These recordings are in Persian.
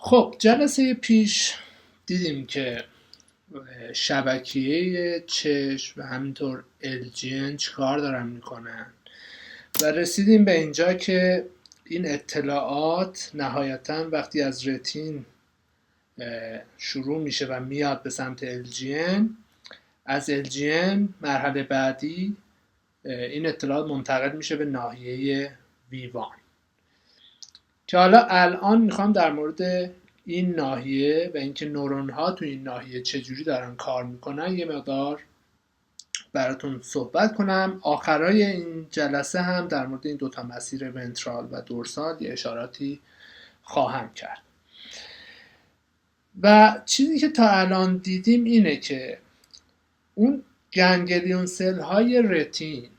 خب جلسه پیش دیدیم که شبکیه چشم و همینطور LGN چیکار دارن میکنن و رسیدیم به اینجا که این اطلاعات نهایتا وقتی از رتین شروع میشه و میاد به سمت LGN، از LGN مرحله بعدی این اطلاعات منتقل میشه به ناحیه ویوان، که حالا الان میخوام در مورد این ناحیه و اینکه نورون ها تو این ناحیه چجوری دارن کار میکنن یه مقدار براتون صحبت کنم. آخرای این جلسه هم در مورد این دوتا مسیر ونترال و دورسال یه اشاراتی خواهم کرد. و چیزی که تا الان دیدیم اینه که اون گنگلیون سل های رتین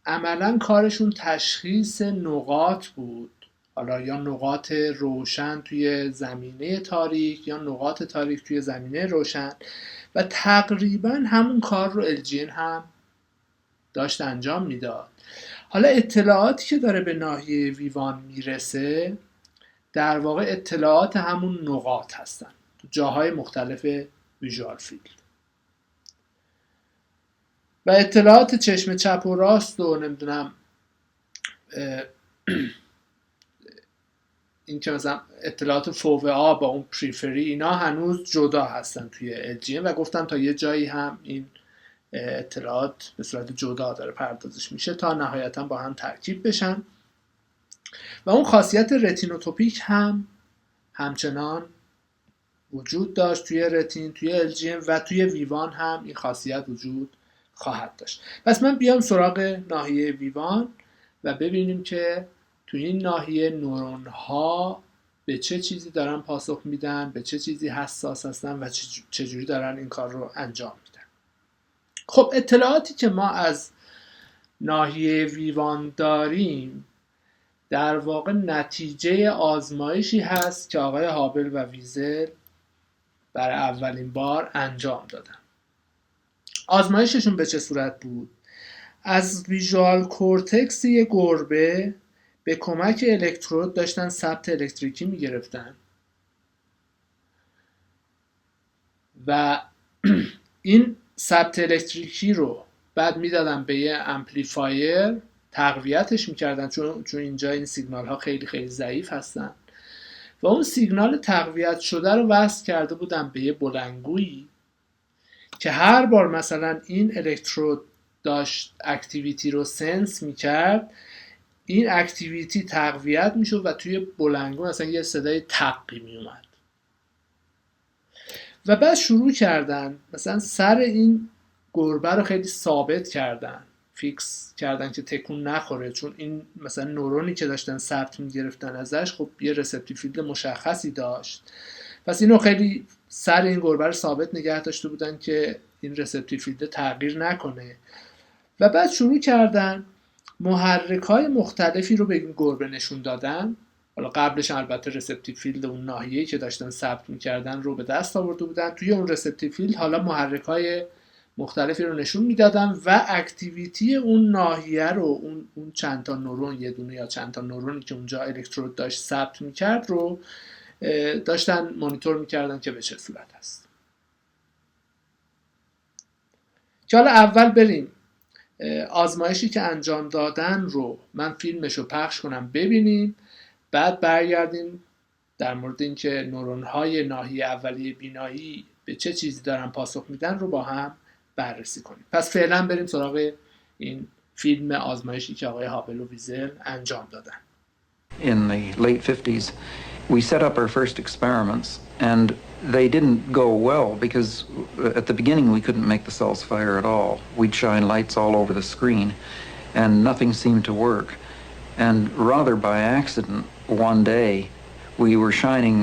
عملا کارشون تشخیص نقاط بود، حالا یا نقاط روشن توی زمینه تاریک یا نقاط تاریک توی زمینه روشن، و تقریبا همون کار رو LGN هم داشت انجام میداد. حالا اطلاعاتی که داره به ناحیه ویوان میرسه در واقع اطلاعات همون نقاط هستن تو جاهای مختلف ویژوال فیلد، و اطلاعات چشم چپ و راست و نمیدونم این که مثلا اطلاعات فوق‌ا با اون پریفری اینا هنوز جدا هستن توی LGN، و گفتم تا یه جایی هم این اطلاعات به صورت جدا داره پردازش میشه تا نهایتا با هم ترکیب بشن. و اون خاصیت رتینوتوپیک هم همچنان وجود داشت توی رتین، توی LGN و توی ویوان هم این خاصیت وجود خواهد داشت. پس من بیام سراغ ناحیه ویوان و ببینیم که توی این ناحیه نورون ها به چه چیزی دارن پاسخ میدن، به چه چیزی حساس هستن و چجوری دارن این کار رو انجام میدن. خب اطلاعاتی که ما از ناحیه ویوان داریم در واقع نتیجه آزمایشی هست که آقای هابل و ویزل برای اولین بار انجام دادن. آزمایششون به چه صورت بود؟ از ویژوال کورتکس یه گربه به کمک الکترود داشتن ثبت الکتریکی میگرفتن و این ثبت الکتریکی رو بعد میدادن به یه امپلیفایر تقویتش میکردن، چون اینجا این سیگنال ها خیلی خیلی ضعیف هستن، و اون سیگنال تقویت شده رو وصل کرده بودن به یه بلندگویی که هر بار مثلا این الکترود داشت اکتیویتی رو سنس میکرد، این اکتیویتی تقویت میشد و توی بلندگو مثلا یه صدای تقی میومد. و بعد شروع کردن مثلا سر این گربه رو خیلی ثابت کردن، فیکس کردن که تکون نخوره، چون این مثلا نورونی که داشتن ثبت میگرفتن ازش خب یه رسپتیو فیلد مشخصی داشت، پس اینو خیلی سر این گربه رو ثابت نگه داشته بودن که این رسپتیو فیلد تغییر نکنه. و بعد شروع کردن محرک‌های مختلفی رو به این گربه نشون دادن. حالا قبلش البته رسپتیو فیلد اون ناحیه‌ای که داشتن ثبت می‌کردن رو به دست آورده بودن، توی اون رسپتیو فیلد حالا محرک‌های مختلفی رو نشون میدادن و اکتیویتی اون ناحیه رو، اون چند تا نورون، یه دونه یا چند تا نورونی که اونجا الکترود داشت ثبت می‌کرد رو داشتن مانیتور می‌کردن که به چه صورت هست. که حالا اول بریم آزمایشی که انجام دادن رو من فیلمش رو پخش کنم ببینیم، بعد برگردیم در مورد اینکه نورون‌های ناحیه اولیه بینایی به چه چیزی دارن پاسخ میدن رو با هم بررسی کنیم. پس فعلا بریم سراغ این فیلم آزمایشی که آقای هابل و ویزل انجام دادن. In the late 50s, we set up our first experiments, and they didn't go well because at the beginning we couldn't make the cells fire at all. We'd shine lights all over the screen, and nothing seemed to work. And rather by accident, one day, we were shining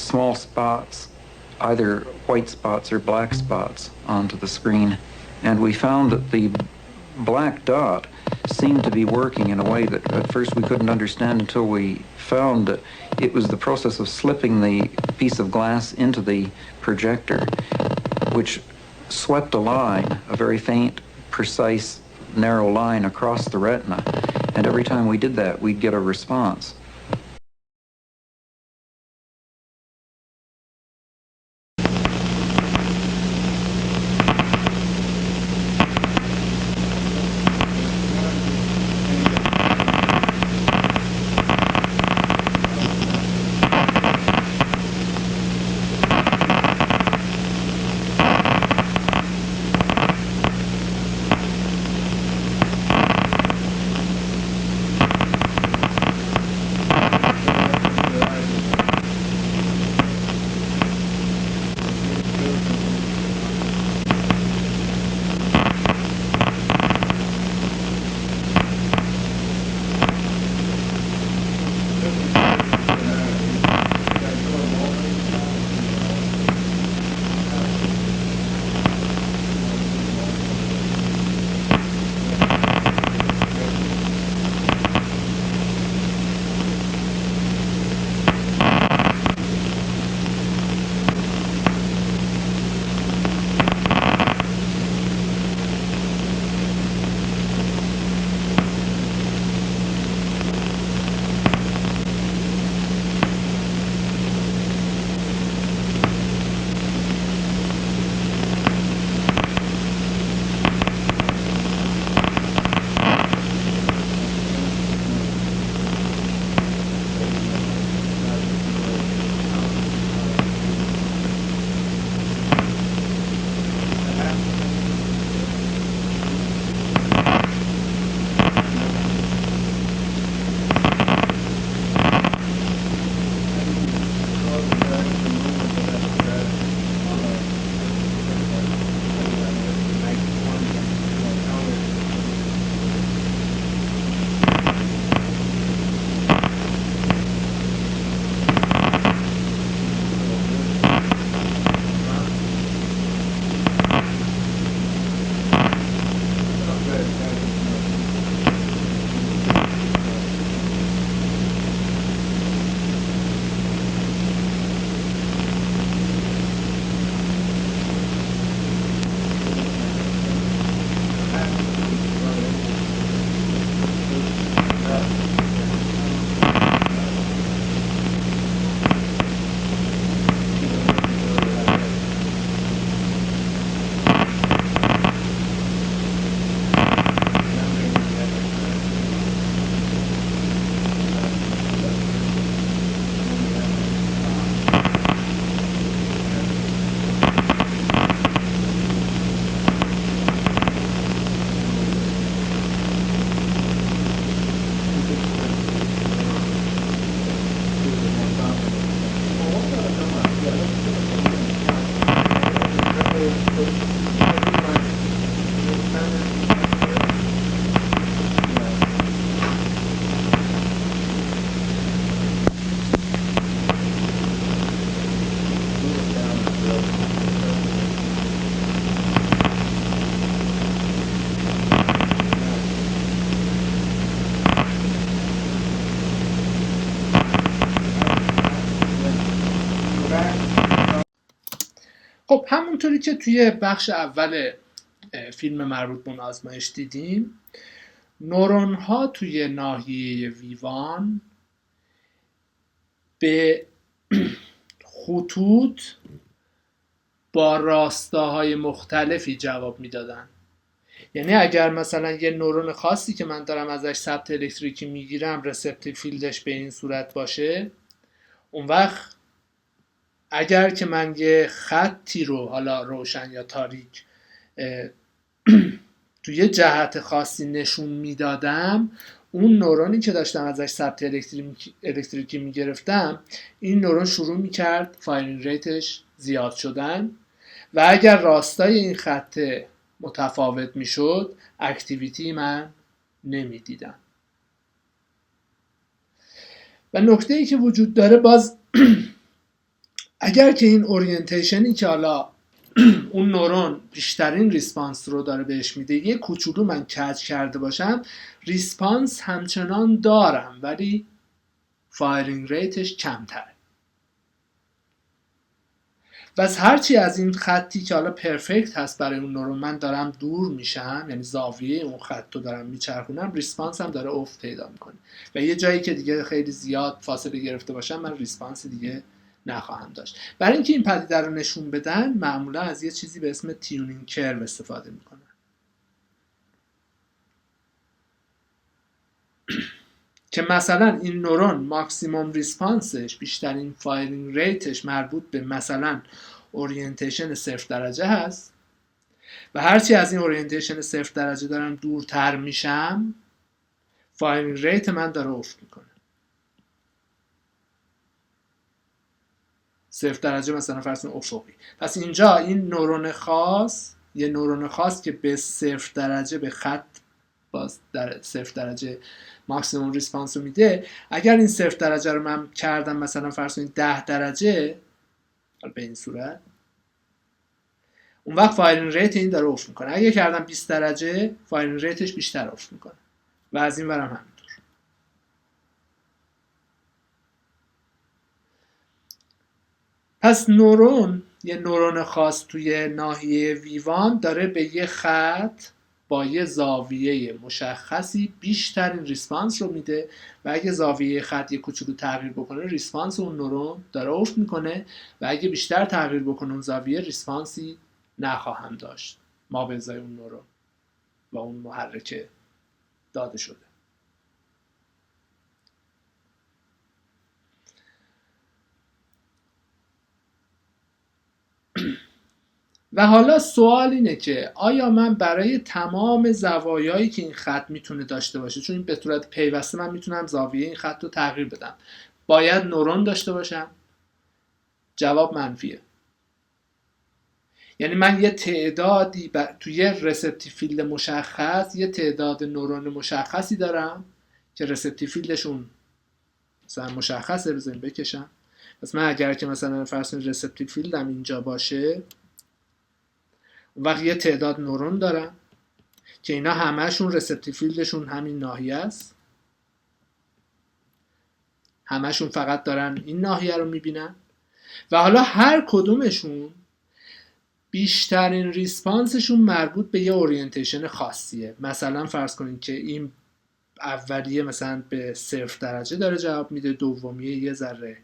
small spots, either white spots or black spots, onto the screen, and we found that the black dot seemed to be working in a way that at first we couldn't understand until we found that it was the process of slipping the piece of glass into the projector, which swept a line, a very faint, precise, narrow line across the retina, and every time we did that we'd get a response. خب همونطوری که توی بخش اول فیلم مربوط به اون آزمایش دیدیم، نورون ها توی ناحیه ویوان به خطوط با راستاهای مختلفی جواب میدادن. یعنی اگر مثلا یه نورون خاصی که من دارم ازش ثبت الکتریکی میگیرم رسپتیو فیلدش به این صورت باشه، اون وقت اگر که من یه خطی رو حالا روشن یا تاریک توی یه جهت خاصی نشون میدادم، اون نورونی که داشتم ازش ثبت الکتریکی میگرفتم، این نورون شروع میکرد فایرینگ ریتش زیاد شدن و اگر راستای این خط متفاوت میشد اکتیویتی من نمیدیدم. و نکته ای که وجود داره باز اگر که این اورینتیشنی که حالا اون نورون بیشترین ریسپانس رو داره بهش میده یه کوچولو من کج کرده باشم، ریسپانس همچنان دارم ولی فایرینگ ریتش کمتره. و هرچی از این خطی که حالا پرفکت هست برای اون نورون من دارم دور میشم، یعنی زاویه اون خط رو دارم میچرخونم، ریسپانس هم داره افت پیدا میکنه و یه جایی که دیگه خیلی زیاد فاصله گرفته باشم من ریسپانس دیگه نخواهم داشت. برای اینکه این پدیده رو نشون بدن معمولا از یه چیزی به اسم تیونینگ کرو استفاده میکنن که مثلا این نورون ماکسیموم ریسپانسش، بیشترین فایرینگ ریتش مربوط به مثلا اورینتیشن 0 درجه هست و هرچی از این اورینتیشن 0 درجه دارم دورتر میشم فایرینگ ریت من داره افت میکنه. 0 درجه مثلا فرض کنید افقی. پس اینجا این نورون خاص، یه نورون خاص که به 0 درجه به خط باز در 0 درجه ماکسیموم ریسپانس رو میده، اگر این 0 درجه رو من کردم مثلا فرض کنید 10 درجه به این صورت، اون وقت فایرینگ ریت این داره افت میکنه. اگه کردم 20 درجه فایرینگ ریتش بیشتر افت میکنه و از این ورم همینطور. پس نورون، یه نورون خاص توی ناحیه ویوان داره به یه خط با یه زاویه مشخصی بیشترین ریسپانس رو میده و اگه زاویه خط یه کوچولو تغییر بکنه ریسپانس اون نورون داره افت میکنه و اگه بیشتر تغییر بکنه اون زاویه ریسپانسی نخواهم داشت ما به ازای اون نورون و اون محرک داده شده. و حالا سوال اینه که آیا من برای تمام زوایایی که این خط میتونه داشته باشه، چون این به صورت پیوسته من میتونم زاویه این خط رو تغییر بدم، باید نورون داشته باشم؟ جواب منفیه. یعنی من یه تعدادی توی رسپتیو فیلد مشخص یه تعداد نورون مشخصی دارم که رسپتیو فیلدشون مثلا مشخصه، بزنیم بکشم. پس من اگر که مثلا فرض کنید رسپتیو فیلدم اینجا باشه، اون وقت یه تعداد نورون دارم که اینا همهشون رسپتیو فیلدشون همین ناحیه است، همهشون فقط دارن این ناحیه رو میبینن و حالا هر کدومشون بیشترین ریسپانسشون مربوط به یه اورینتیشن خاصیه. مثلا فرض کنید که این اولیه مثلا به 0 درجه داره جواب میده، دومیه یه ذره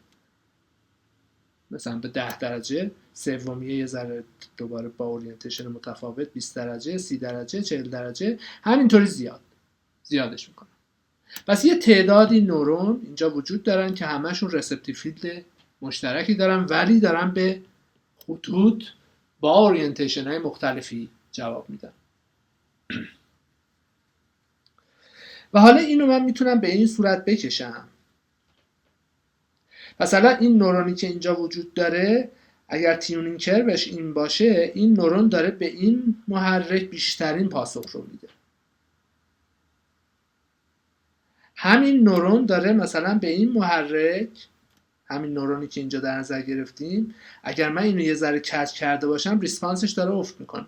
مثلا به 10 درجه، سومیه یه ذره دوباره با اورینتیشن متفاوت 20 درجه، 30 درجه، 40 درجه، همینطوری زیادش میکنه. پس یه تعدادی نورون اینجا وجود دارن که همشون رسپتیو فیلد مشترکی دارن ولی دارن به خطوط با اورینتیشن های مختلفی جواب میدن. و حالا اینو من میتونم به این صورت بکشم. مثلا این نورونی که اینجا وجود داره اگر تیونینگ کروش این باشه، این نورون داره به این محرک بیشترین پاسخ رو میده. همین نورون داره مثلا به این محرک، همین نورونی که اینجا در نظر گرفتیم، اگر من اینو یه ذره کج کرده باشم ریسپانسش داره افت میکنه.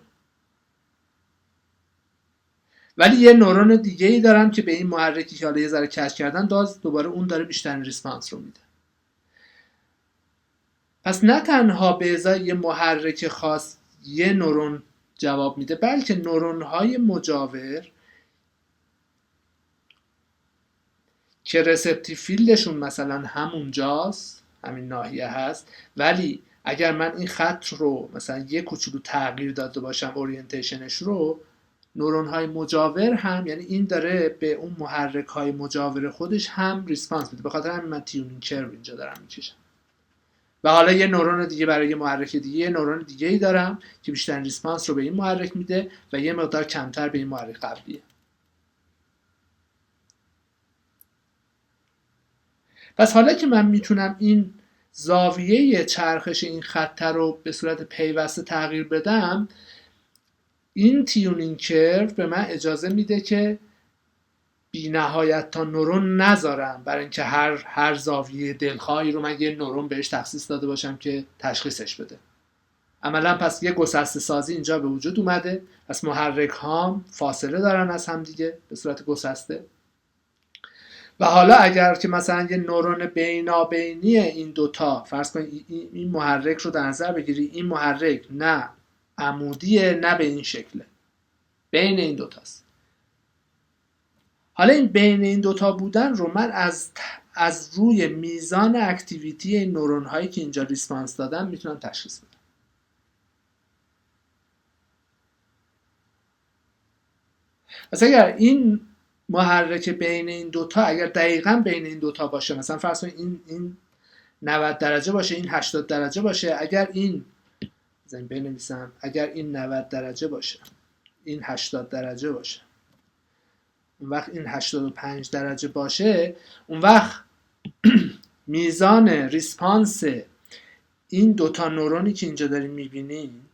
ولی یه نورون دیگه ای دارم که به این محرکی که حالا یه ذره کج کردن دوباره اون داره بیشترین ریسپانس رو میده. پس نه تنها به ازای یه محرک خاص یه نورون جواب میده، بلکه نورون‌های مجاور که رسپتیو فیلدشون مثلا همونجاست، همین ناحیه هست، ولی اگر من این خط رو مثلا یه کوچولو تغییر داده باشم اورینتیشنش رو، نورون‌های مجاور هم، یعنی این داره به اون محرک‌های مجاور خودش هم ریسپانس میده. به خاطر همین من تیونینگ کرو اینجا دارم میکشم. و حالا یه نورون دیگه برای یه محرک دیگه، یه نورون دیگه‌ای دارم که بیشتر ریسپانس رو به این محرک میده و یه مقدار کمتر به این محرک قبلیه. پس حالا که من میتونم این زاویه چرخش این خط رو به صورت پیوسته تغییر بدم، این تیونینگ کرو به من اجازه میده که بی نهایت تا نورون نذارم، برای اینکه هر زاویه دلخواهی رو من یه نورون بهش تخصیص داده باشم که تشخیصش بده. عملا پس یه گسسته سازی اینجا به وجود اومده. پس محرک هام فاصله دارن از هم دیگه به صورت گسسته. و حالا اگر که مثلا یه نورون بینابینی این دوتا، فرض کنید این محرک رو در نظر بگیری، این محرک نه عمودیه نه به این شکله، بین این دوتاست. حالا این بین این دوتا بودن رو من از روی میزان اکتیویتی این نورون هایی که اینجا ریسپانس دادن میتونم تشخیص بدم. پس اگر این محرک بین این دوتا اگر دقیقاً بین این دوتا باشه، مثلا فرض کنید این 90 درجه باشه، این 80 درجه باشه، اگر این بنویسم، اگر این 90 درجه باشه، این 80 درجه باشه، اون وقت این 85 درجه باشه، اون وقت میزان ریسپانس این دوتا نورونی که اینجا داریم میبینیم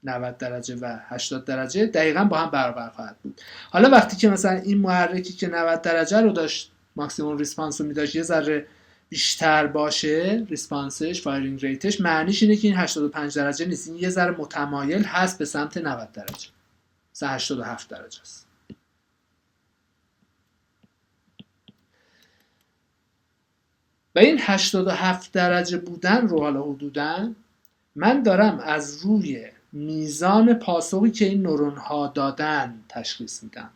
90 درجه و 80 درجه دقیقاً با هم برابر خواهد بود. حالا وقتی که مثلا این محرکی که 90 درجه رو داشت ماکسیموم ریسپانس رو میداشت یه ذره بیشتر باشه ریسپانسش، فایرینگ ریتش، معنیش اینه که این 85 درجه نیست، این یه ذره متمایل هست به سمت 90 درجه، مثلا 87 درجه است. و این 87 درجه بودن رو حالا حدوداً من دارم از روی میزان پاسخی که این نورون ها دادن تشخیص میدم.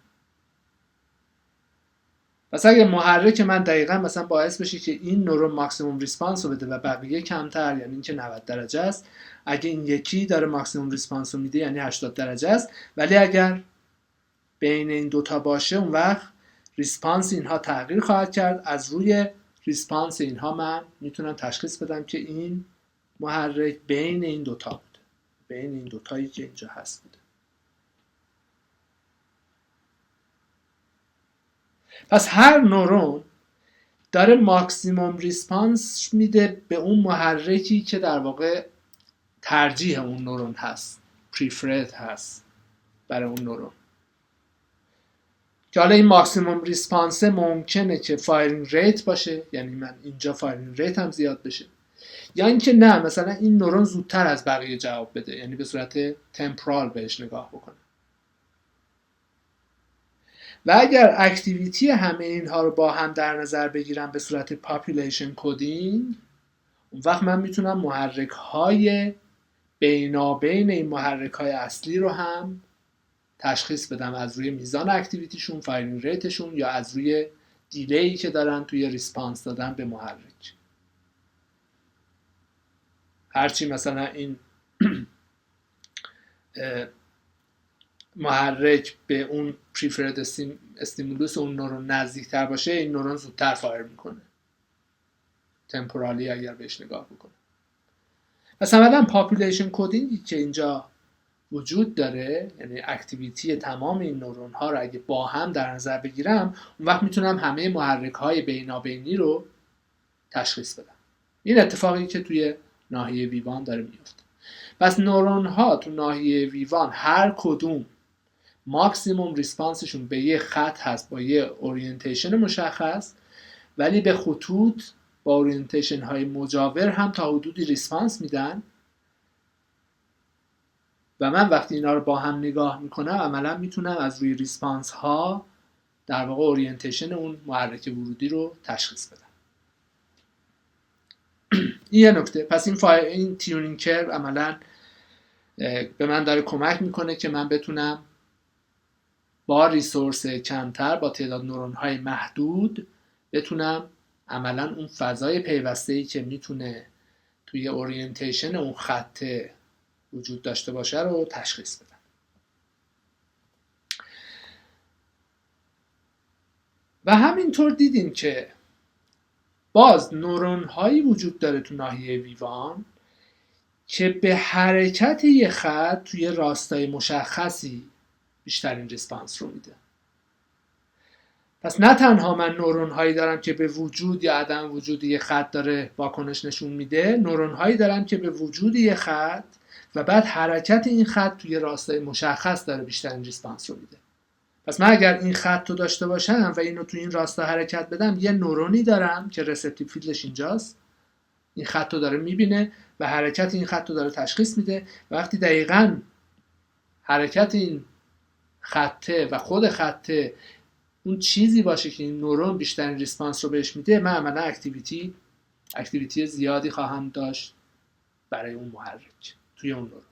پس اگه محرک من دقیقاً مثلا باعث بشه که این نورون ماکسیموم ریسپانس رو بده و بقیه کمتر، یعنی اینکه 90 درجه است، اگه این یکی داره ماکسیموم ریسپانس رو میده یعنی 80 درجه است، ولی اگر بین این دوتا باشه اون وقت ریسپانس اینها تغییر خواهد کرد. از روی ریسپانس اینها من میتونم تشخیص بدم که این محرک بین این دوتا بوده، بین این دوتایی که اینجا هست بوده. پس هر نورون داره ماکسیموم ریسپانس میده به اون محرکی که در واقع ترجیح اون نورون هست، پریفرد هست برای اون نورون. که حالا این ماکسیموم ریسپانس ممکنه که فایرینگ ریت باشه، یعنی من اینجا فایرینگ ریت هم زیاد بشه، یا اینکه نه مثلا این نورون زودتر از بقیه جواب بده، یعنی به صورت تمپورال بهش نگاه بکنه. و اگر اکتیویتی همه اینها رو با هم در نظر بگیرم به صورت پاپولیشن کدینگ، اون وقت من میتونم محرک های بینابین این محرک های اصلی رو هم تشخیص بدم از روی میزان اکتیویتیشون، فایرینگ ریتشون، یا از روی دیلی که دارن توی ریسپانس دادن به محرک. هرچی مثلا این محرک به اون پریفرد استیمولوس اون نورون نزدیکتر باشه، این نورون زودتر فایر میکنه تمپورالی اگر بهش نگاه بکنه. مثلا پاپولیشن کدینگی که اینجا وجود داره، یعنی اکتیویتی تمام این نورون ها رو اگه با هم در نظر بگیرم، اون وقت میتونم همه محرک های بینابینی رو تشخیص بدم. این اتفاقی که توی ناحیه ویوان داره میفته. پس نورون ها تو ناحیه ویوان هر کدوم ماکسیموم ریسپانسشون به یه خط هست با یه اورینتیشن مشخص، ولی به خطوط با اورینتیشن های مجاور هم تا حدودی ریسپانس میدن. و من وقتی اینا رو با هم نگاه میکنم عملا میتونم از روی ریسپانس ها در واقع اورینتیشن اون محرک ورودی رو تشخیص بدم. این یه نکته. پس این تیونینگ کرو عملا به من داره کمک میکنه که من بتونم با ریسورس کمتر، با تعداد نورون های محدود، بتونم عملا اون فضای پیوسته‌ای که میتونه توی اورینتیشن اون خط وجود داشته باشه رو تشخیص بدم. و همینطور دیدیم که باز نورون هایی وجود داره تو ناحیه ویوان که به حرکت یه خط توی راستای مشخصی بیشترین ریسپانس رو میده. پس نه تنها من نورون هایی دارم که به وجود یا عدم وجود یه خط داره واکنش نشون میده، نورون هایی دارم که به وجود یه خط و بعد حرکت این خط توی راستای مشخص داره بیشترین ریسپانس رو میده. پس من اگر این خط رو داشته باشم و اینو تو این راستا حرکت بدم، یه نورونی دارم که رسپتیو فیلدش اینجاست، این خط رو داره میبینه و حرکت این خط رو داره تشخیص میده. و وقتی دقیقاً حرکت این خطه و خود خطه اون چیزی باشه که این نورون بیشترین ریسپانس رو بهش میده، من عملا اکتیویتی زیادی خواهم داشت برای اون محرک توی اون نورون.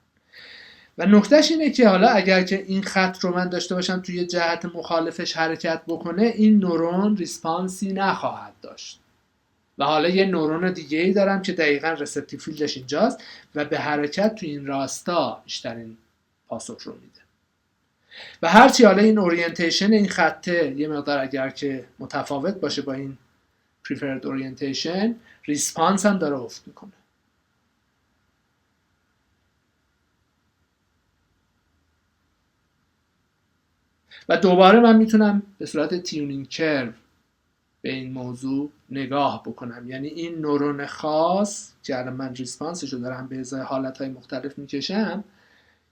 و نکتهش اینه که حالا اگر که این خط رو من داشته باشم توی جهت مخالفش حرکت بکنه، این نورون ریسپانسی نخواهد داشت. و حالا یه نورون دیگه ای دارم که دقیقاً رسپتیو فیلدش اینجاست و به حرکت توی این راستا بیشترین پاسخ رو میده. و هرچی حالا این اورینتیشن این خطه یه مقدار اگر که متفاوت باشه با این preferred orientation، ریسپانس هم داره افت میکنه. و دوباره من میتونم به صورت تیونینگ کرو به این موضوع نگاه بکنم. یعنی این نورون خاص که الان من ریسپانسشو دارم به ازای حالتهای مختلف میکشم،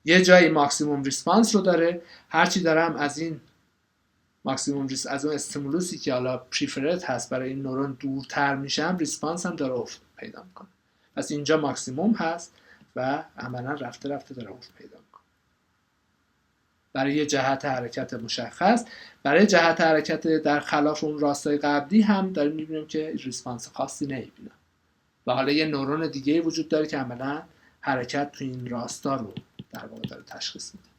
یه جایی ماکسیموم ریسپانس رو داره. هرچی دارم از این ماکسیموم از اون استیمولوسی که حالا پریفرد هست برای این نورون دورتر میشم، ریسپانس هم داره افت پیدا میکنه. پس اینجا ماکسیموم هست و عملا رفته رفته داره افت پیدا میکنه برای یه جهت حرکت مشخص. برای جهت حرکت در خلاف اون راستای قبلی هم داریم میبینیم که ریسپانس خاصی نمیبینم. و حالا یه نورون دیگه وجود داره که عملا حرکت تو این راستا رو در واقع داره تشخیص میده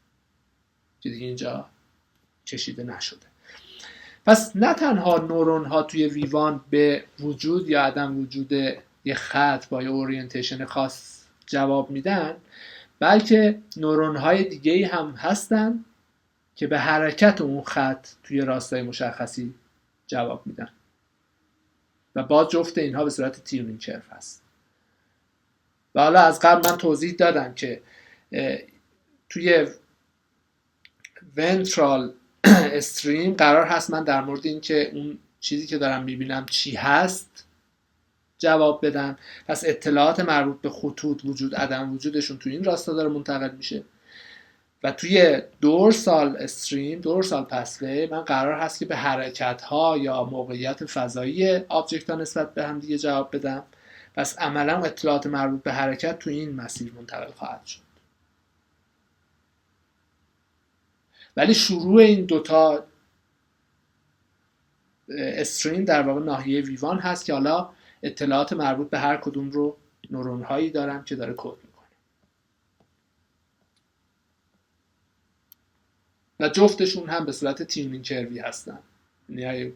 که دیگه اینجا کشیده نشده. پس نه تنها نورون ها توی ویوان به وجود یا عدم وجود یه خط با یه اورینتیشن خاص جواب میدن، بلکه نورون های دیگه هم هستن که به حرکت اون خط توی راستای مشخصی جواب میدن. و باز جفت اینها به صورت تیونینگ کرو هست. و حالا از قبل من توضیح دادم که توی ونترال استریم قرار هست من در مورد این که اون چیزی که دارم میبینم چی هست جواب بدم. پس اطلاعات مربوط به خطوط وجود عدم وجودشون توی این راستا داره منتقل میشه. و توی دورسال استریم، دورسال پسوی، من قرار هست که به حرکت ها یا موقعیت فضایی آبجکت ها نسبت به هم دیگه جواب بدم. پس عملا اطلاعات مربوط به حرکت توی این مسیر منتقل خواهد شد. ولی شروع این دوتا استریم در واقع ناحیه ویوان هست که حالا اطلاعات مربوط به هر کدوم رو نورون هایی دارم که داره کد میکنه. و جفتشون هم به صورت تیونینگ کروی هستن. یعنی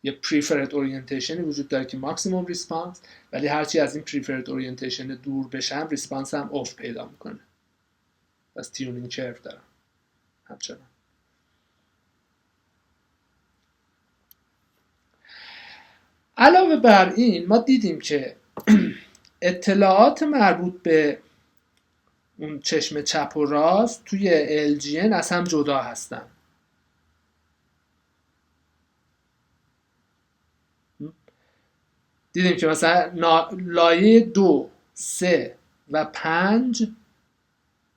یه preferred orientation وجود داره که ماکسیموم ریسپانس، ولی هرچی از این preferred orientation دور بشم ریسپانس هم افت پیدا میکنه. پس تیونینگ کرو دارم همچنان. علاوه بر این ما دیدیم که اطلاعات مربوط به اون چشم چپ و راست توی LGN از هم جدا هستن. دیدیم که مثلا لایه 2، 3 و 5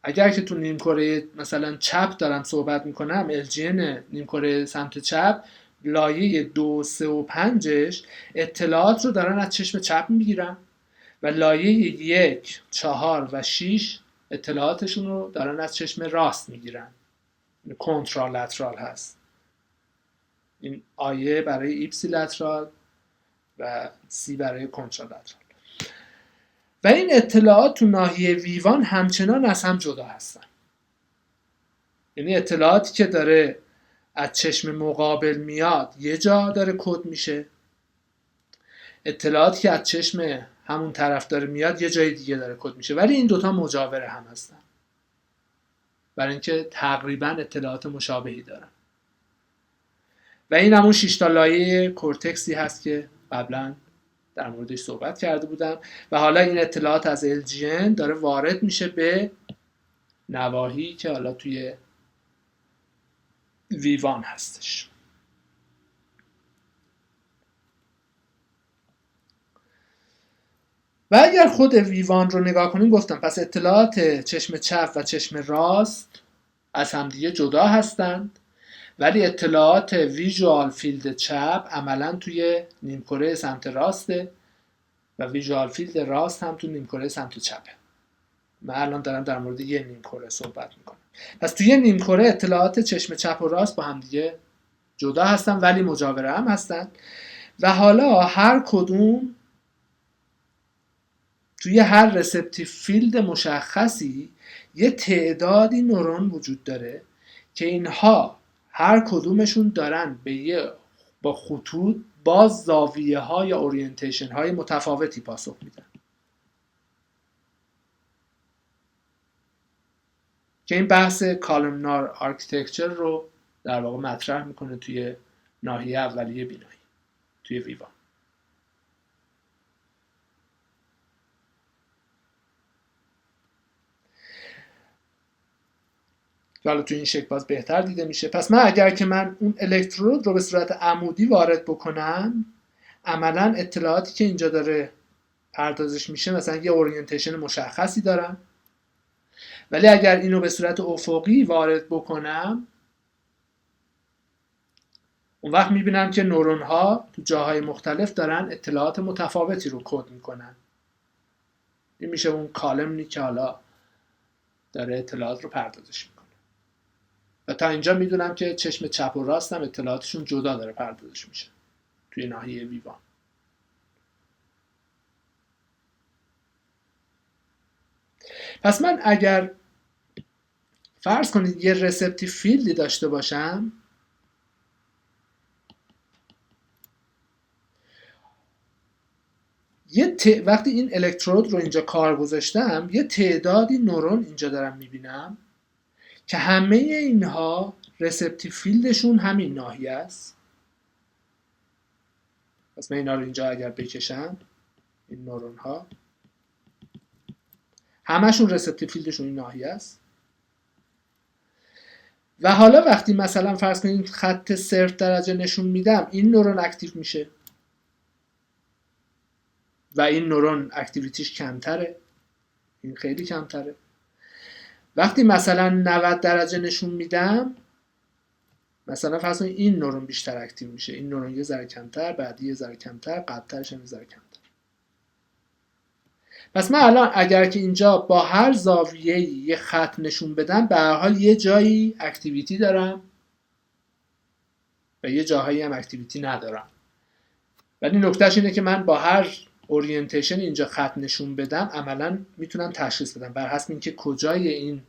اگر که تو نیمکره مثلا چپ دارم صحبت میکنم، LGN نیمکره سمت چپ، لایه 2، 3 و 5ش اطلاعات رو دارن از چشم چپ میگیرن و لایه 1، 4 و 6 اطلاعاتشون رو دارن از چشم راست میگیرن. کنترالترال هست. این آیه برای ایپسیلترال و سی برای کنترالترال. و این اطلاعات تو ناحیه ویوان همچنان از هم جدا هستن. یعنی اطلاعاتی که داره از چشم مقابل میاد یه جا داره کد میشه، اطلاعاتی که از چشم همون طرف داره میاد یه جای دیگه داره کد میشه، ولی این دوتا مجاور هم هستن برای اینکه تقریبا اطلاعات مشابهی دارن. و این همون 6 تا لایه کورتکسی هست که قبلا در موردش صحبت کرده بودم و حالا این اطلاعات از LGN داره وارد میشه به نواحی که حالا توی ویوان هستش. و اگر خود ویوان رو نگاه کنیم، گفتم پس اطلاعات چشم چپ و چشم راست از همدیگه جدا هستند، ولی اطلاعات ویژوال فیلد چپ عملا توی نیمکره سمت راسته و ویژوال فیلد راست هم تو نیمکره سمت چپه. من الان دارم در مورد یه نیمکره صحبت میکنم. پس توی نیمکره اطلاعات چشم چپ و راست با هم دیگه جدا هستن ولی مجاور هم هستن و حالا هر کدوم توی هر رسپتیو فیلد مشخصی یه تعدادی نورون وجود داره که اینها هر کدومشون دارن با خطوط با زاویه ها یا اورینتیشن های متفاوتی پاسخ میدن که این بحث کالمنار آرکیتکچر رو در واقع مطرح میکنه توی ناحیه اولیه بینایی توی ویوان. حالا توی این شکل باز بهتر دیده میشه. پس من اگر که من اون الکترود رو به صورت عمودی وارد بکنم، عملا اطلاعاتی که اینجا داره پردازش میشه مثلا یه اورینتیشن مشخصی دارن، ولی اگر اینو به صورت افقی وارد بکنم اون وقت میبینم که نورون ها تو جاهای مختلف دارن اطلاعات متفاوتی رو کد میکنن. این میشه اون کالمنی که حالا داره اطلاعات رو پردازش میکنه. و تا اینجا میدونم که چشم چپ و راستم اطلاعاتشون جدا داره پردازش میشه توی ناحیه ویوان. پس من اگر فرض کنید یه رسپتیو فیلدی داشته باشم، وقتی این الکترود رو اینجا کار گذاشتم یه تعدادی نورون اینجا دارم میبینم که همه اینها رسپتیو فیلدشون همین ناحیه است. پس من اینا رو اینجا اگر بکشم، این نورون ها همشون رسپتیو فیلدشون این ناحیه است. و حالا وقتی مثلا فرض کنید خط 0 درجه نشون میدم، این نورون اکتیو میشه و این نورون اکتیویتیش کمتره، این خیلی کمتره. وقتی مثلا 90 درجه نشون میدم، مثلا فرض کنید این نورون بیشتر اکتیو میشه، این نورون یه ذره کمتر، بعدی یه ذره کمتر، قبلترش هم یه ذره کمتر. پس من الان اگر که اینجا با هر زاویه‌ای یه خط نشون بدم، به هر حال یه جایی اکتیویتی دارم و یه جاهایی هم اکتیویتی ندارم. ولی نکتهش اینه که من با هر اورینتیشن اینجا خط نشون بدم عملا میتونم تشخیص بدم بر حسب اینکه کجای این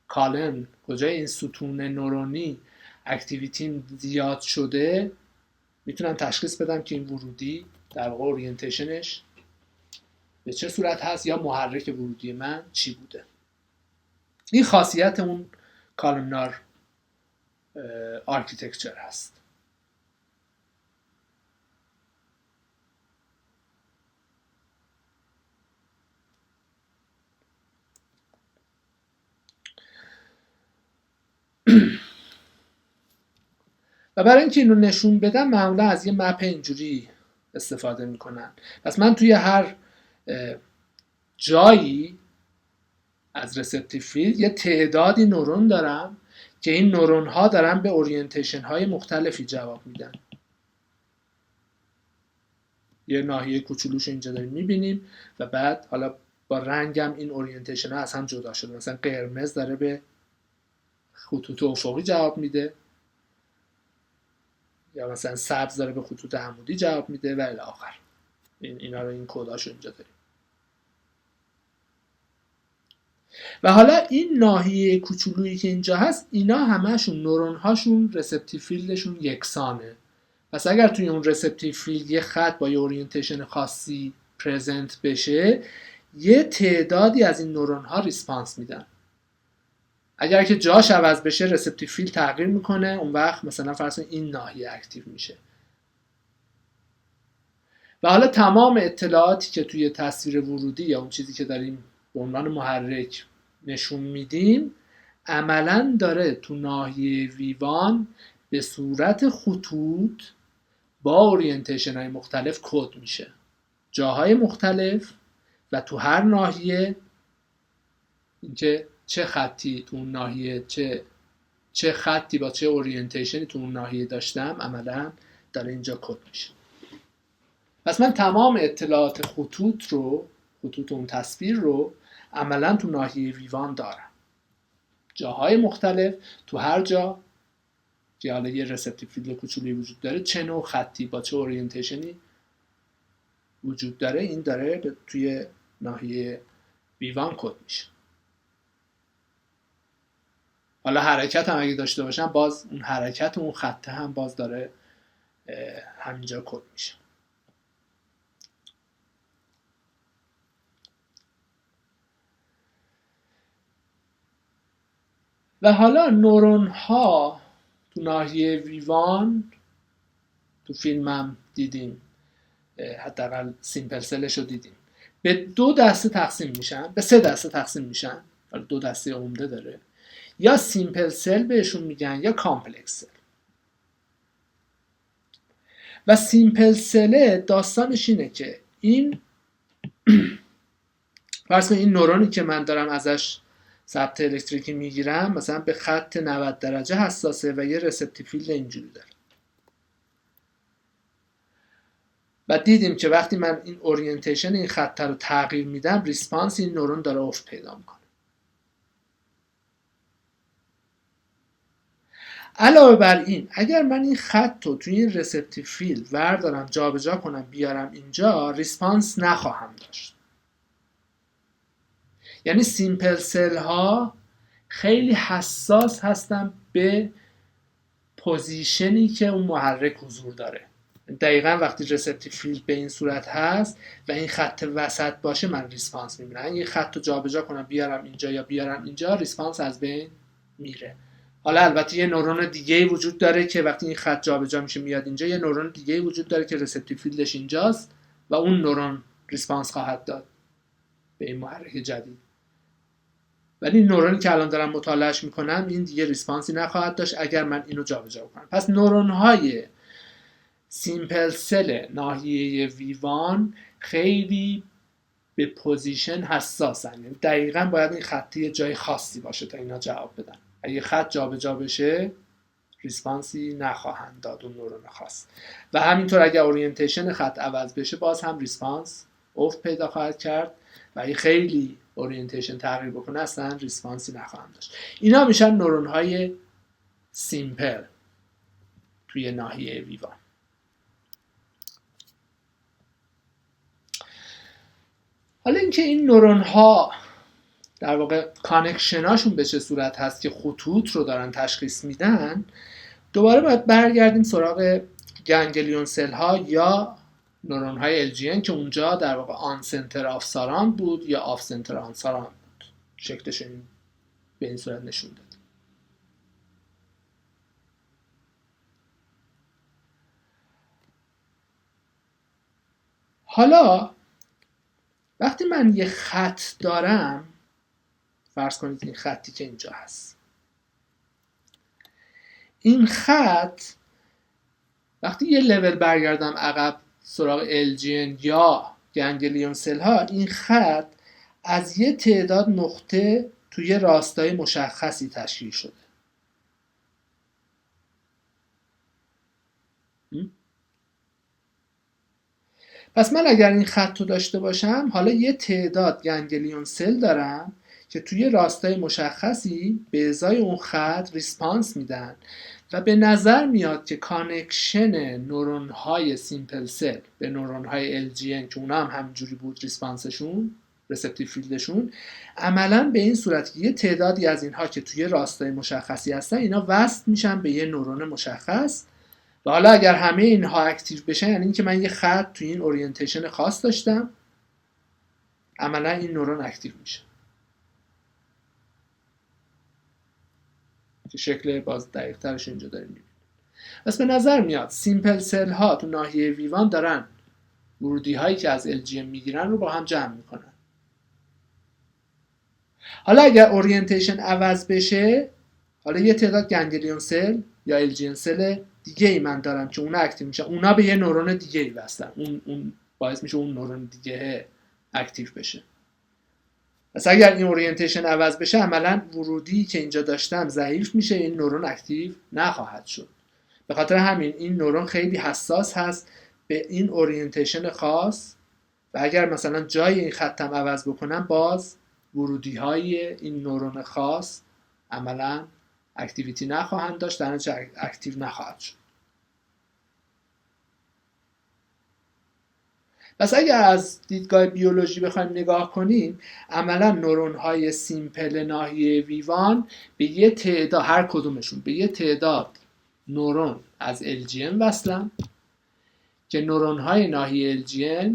کالم، کجای این ستون نورونی اکتیویتی زیاد شده، میتونم تشخیص بدم که این ورودی در واقع اورینتیشنش به چه صورت هست یا محرک ورودی من چی بوده. این خاصیت اون کالمنار آرکیتکچر هست. و برای اینکه اینو نشون بدم معمولا از یه مپ اینجوری استفاده میکنن. پس من توی هر جایی از رسپتیو فیلد یه تعدادی نورون دارم که این نورون ها دارن به اورینتیشن های مختلفی جواب میدن. یه ناحیه کوچولوش اینجا داریم میبینیم و بعد حالا با رنگم این اورینتیشن ها از هم جدا شده. مثلا قرمز داره به خطوط افقی جواب میده، یا مثلا سبز داره به خطوط عمودی جواب میده و الی آخر. اینا رو این کداشو اینجا داریم. و حالا این ناحیه کوچولویی که اینجا هست، اینا همشون نورون هاشون رسپتیو فیلدشون یکسانه. پس اگر توی اون رسپتیو فیلد یه خط با یه اورینتیشن خاصی پرزنت بشه، یه تعدادی از این نورون ها ریسپانس میدن. اگر که جاش عوض بشه رسپتیو فیلد تغییر میکنه، اون وقت مثلا فرض کنید این ناحیه اکتیو میشه. و حالا تمام اطلاعاتی که توی تصویر ورودی یا اون چیزی که داریم به عنوان محرک نشون میدیم عملاً داره تو ناحیه ویوان به صورت خطوط با اورینتیشن های مختلف کد میشه، جاهای مختلف، و تو هر ناحیه اینکه چه خطی تو اون ناحیه چه خطی با چه اورینتیشنی تو اون ناحیه داشتم عملاً داره اینجا کد میشه. پس من تمام اطلاعات خطوط اون تصویر رو عملاً تو ناحیه ویوان دارم، جاهای مختلف، تو هر جا که حالا یه رسپتیو فیلد کوچولی وجود داره، چه نوع خطی با چه اورینتیشنی وجود داره، این داره توی ناحیه ویوان کد میشه. حالا حرکت هم اگه داشته باشم، باز اون حرکت اون خطه هم باز داره همینجا کد میشه. و حالا نورون ها تو ناحیه ویوان تو فیلمم دیدیم، حداقل سیمپل سلش رو دیدیم، به 2 دسته تقسیم میشن، به 3 دسته تقسیم میشن. حالا 2 دسته عمده داره، یا سیمپل سل بهشون میگن یا کامپلکس سل. و سیمپل سل داستانش اینه که این فرض کنید این نورونی که من دارم ازش ضبط الکتریکی میگیرم مثلا به خط 90 درجه حساسه و یه رسپتیو فیلد اینجوری داره. و دیدیم که وقتی من این اورینتیشن این خط رو تغییر میدم، ریسپانس این نورون داره افت پیدا میکنه. علاوه بر این، اگر من این خط رو توی این رسپتیو فیلد وردارم جابجا کنم بیارم اینجا، ریسپانس نخواهم داشت. یعنی سیمپل سل ها خیلی حساس هستن به پوزیشنی که اون محرک حضور داره. دقیقا وقتی رسپتیو فیلد به این صورت هست و این خط وسط باشه، من ریسپانس میبینم. این خط رو جابجا کنم بیارم اینجا یا بیارم اینجا، ریسپانس از بین میره. حالا البته یه نورون دیگه وجود داره که وقتی این خط جابجا میشه میاد اینجا، یه نورون دیگه وجود داره که رسپتیو فیلدش اینجاست و اون نورون ریسپانس خواهد داد به این محرک جدید. ولی این نورونی که الان دارم مطالعهش میکنم این دیگه ریسپانسی نخواهد داشت اگر من اینو جابجا کنم. پس نورون های سیمپل سل ناحیه ویوان خیلی به پوزیشن حساسن. یعنی دقیقاً باید این خطی جای خاصی باشه تا اینا جواب بدن. اگه خط جابجا بشه ریسپانسی نخواهند داد اون نورون خاص. و همینطور اگه اورینتیشن خط عوض بشه باز هم ریسپانس افت پیدا خواهد کرد و اگه خیلی اورینتیشن تغییر بکنه اصلا ریسپانسی نخواهند داشت. اینا میشن نورون های سیمپل توی ناحیه ویوان. حالا اینکه این نورون ها در واقع کانکشناشون به چه صورت هست که خطوط رو دارن تشخیص میدن، دوباره باید برگردیم سراغ گنگلیون سل ها یا نورون های LGN که اونجا در واقع آن سنتر آف ساراند بود یا آف سنتر آن ساراند بود. شکلش به این صورت نشون داد. حالا وقتی من یه خط دارم، فرض کنید این خطی که اینجا هست، این خط وقتی یه لول برگردم عقب سراغ LGN یا گنگلیون سل ها، این خط از یه تعداد نقطه توی راستای مشخصی تشکیل شده. پس من اگر این خط رو داشته باشم، حالا یه تعداد گنگلیون سل دارم که توی راستای مشخصی به ازای اون خط ریسپانس میدن و به نظر میاد که کانکشن نورون های سیمپل سل به نورون های LGN که اونا هم همینجوری بود ریسپانسشون، رسپتیو فیلدشون عملا به این صورت یه تعدادی از اینها که توی راستای مشخصی هستن اینا وصل میشن به یه نورون مشخص و حالا اگر همه اینها اکتیو بشن یعنی اینکه من یه خط توی این اورینتیشن خاص داشتم، عملا این نورون اکتیو میشه که شکل باز دقیق ترش اینجا داریم میبینیم. پس به نظر میاد سیمپل سل ها تو ناحیه ویوان دارن ورودی هایی که از LGM میگیرن رو با هم جمع میکنن. حالا اگر اورینتیشن عوض بشه، حالا یه تعداد گنگلیون سل یا LGN سل دیگه ای من دارم که اونا اکتیو میشن، اونا به یه نورون دیگه ای وصلن، اون باعث میشه اون نورون دیگه اکتیو بشه. پس اگر این اورینتیشن عوض بشه عملا ورودی که اینجا داشتم ضعیف میشه، این نورون اکتیو نخواهد شد. به خاطر همین این نورون خیلی حساس هست به این اورینتیشن خاص و اگر مثلا جای این خطم عوض بکنم باز ورودی های این نورون خاص عملا اکتیویتی نخواهند داشت، در نتیجه اکتیو نخواهد شد. پس اگر از دیدگاه بیولوژی بخوایم نگاه کنیم عملا نورون های سیمپل ناحیه ویوان به یه تعداد، هر کدومشون به یه تعداد نورون از LGN وصلن که نورون های ناحیه LGN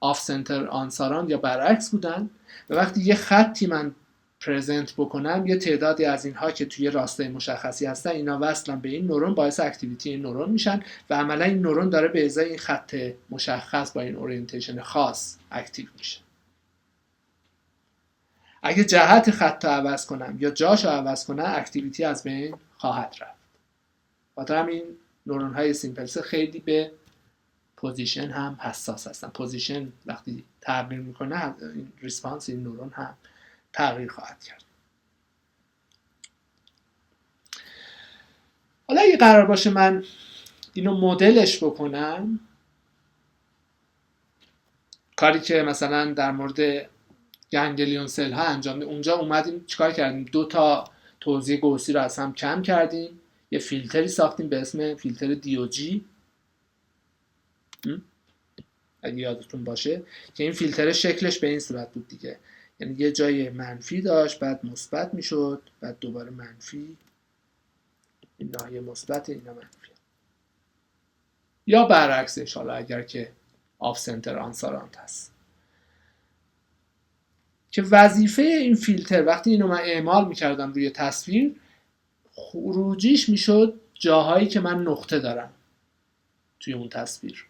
آف سنتر آنساران یا برعکس بودن و وقتی یه خطی من پرزنت بکنم یه تعدادی از اینها که توی راستای مشخصی هستن اینا وصلن به این نورون، باعث اکتیویتی این نورون میشن و عملا این نورون داره به ازای این خط مشخص با این اورینتیشن خاص اکتیو میشه. اگه جهت خط رو عوض کنم یا جاش رو عوض کنم اکتیویتی از بین خواهد رفت. خاطر همین نورون های سیمپلس خیلی به پوزیشن هم حساس هستن. پوزیشن وقتی تغییر میکنه این ریسپانس این نورون هم تغییر خواهد کرد. حالا اگه قرار باشه من اینو مدلش بکنم، کاری که مثلا در مورد گنگلیون سل ها انجام اونجا اومدیم چیکار کردیم؟ 2 تا توزیع گوسی رو از هم کم کردیم، یه فیلتری ساختیم به اسم فیلتر DOG اگه یادتون باشه که این فیلتر شکلش به این صورت بود دیگه، یعنی یه جای منفی داشت بعد مثبت میشد بعد دوباره منفی، این ناحیه مثبت اینا منفی، یا برعکسش حالا اگر که آف سنتر آنسارانت هست. که وظیفه این فیلتر وقتی اینو من اعمال میکردم روی تصویر خروجیش میشد جاهایی که من نقطه دارم توی اون تصویر.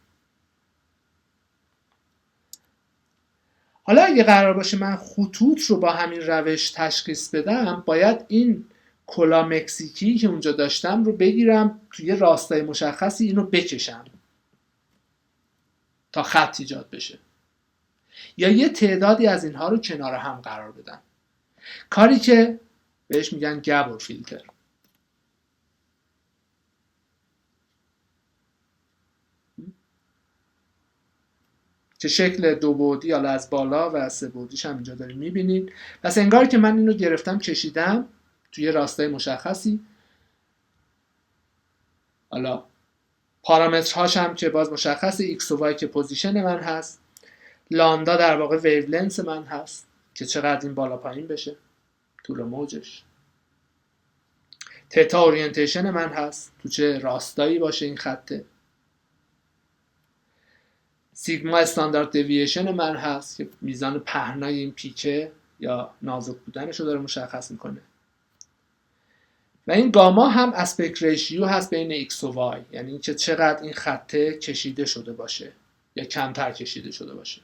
حالا اگه قرار باشه من خطوط رو با همین روش تشخیص بدم باید این کلا مکزیکی که اونجا داشتم رو بگیرم توی راستای مشخصی اینو بکشم تا خط ایجاد بشه یا یه تعدادی از اینها رو کنار هم قرار بدم، کاری که بهش میگن گابور فیلتر. که شکل 2 بعدی حالا از بالا و از 3 بعدیش هم اینجا داریم میبینید. پس انگار که من اینو گرفتم کشیدم توی راستای مشخصی، حالا پارامترهاش هم که باز مشخصه، x و y که پوزیشن من هست، لامدا در واقع ویولنس من هست که چقدر این بالا پایین بشه طول موجش، تتا اورینتیشن من هست تو چه راستایی باشه این خطه، سیگما استاندارد دیوییشن من هست که میزان پهنای این پیکه یا نازک بودنش رو داره مشخص میکنه و این گاما هم اسپکت ریشیو هست بین x و y، یعنی اینکه چقدر این خطه کشیده شده باشه یا کمتر کشیده شده باشه.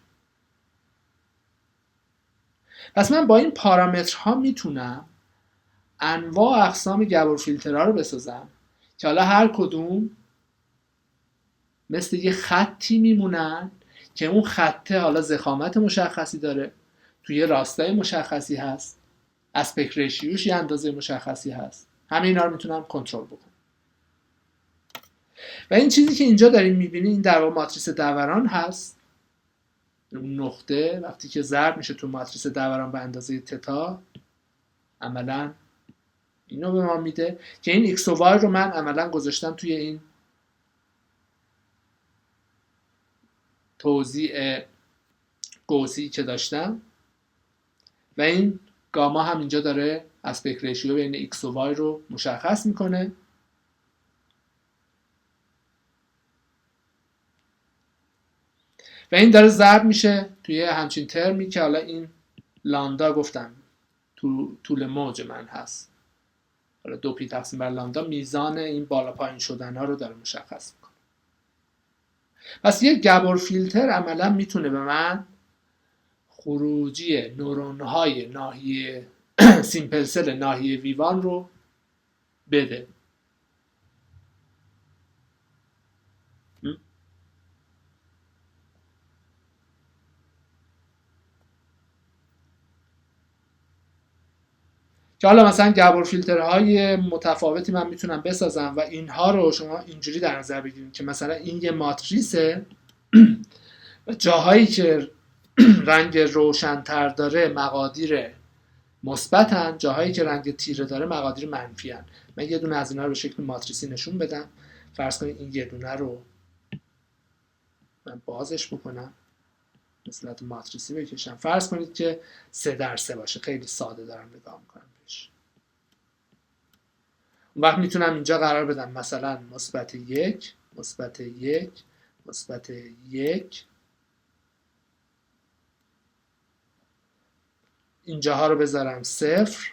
پس من با این پارامترها میتونم انواع و اقسام گابور فیلترها رو بسازم که حالا هر کدوم مثل یه خطی میمونن که اون خطه حالا ضخامت مشخصی داره، توی راستای مشخصی هست، اسپکت ریشیوش یه اندازه مشخصی هست، همه اینا رو میتونم کنترل بکنم. و این چیزی که اینجا داریم میبینید این در واقع ماتریس دوران هست. اون نقطه وقتی که ضرب میشه تو ماتریس دوران به اندازه تتا عملا اینو به ما میده که این x و y رو من عملا گذاشتم توی این توزیع گوسی که داشتم و این گاما هم اینجا داره اسپکت ریشیو بین x و y رو مشخص میکنه. و این داره ضرب میشه توی همچین ترمی که حالا این لامدا گفتم طول موج من هست، حالا 2 پی تقسیم بر لامدا میزان این بالا پایین شدن ها رو داره مشخص میکنه. پس یک گابور فیلتر عملا میتونه به من خروجی نورون های ناحیه سیمپل سل ناحیه ویوان رو بده. که حالا مثلا گابور فیلترهای متفاوتی من میتونم بسازم و اینها رو شما اینجوری در نظر بگیرید که مثلا این یه ماتریسه و جاهایی که رنگ روشن‌تر داره مقادیر مثبتن، جاهایی که رنگ تیره داره مقادیر منفی‌ان. من یه دونه از اینا رو به شکل ماتریسی نشون بدم. فرض کنید این یه دونه رو من بازش بکنم، به صورت ماتریسی بکشم. فرض کنید که 3x3 باشه، خیلی ساده دارم نگاه میکنم بهش. اون وقت میتونم اینجا قرار بدم مثلا -1 -1 -1 اینجاها رو بذارم 0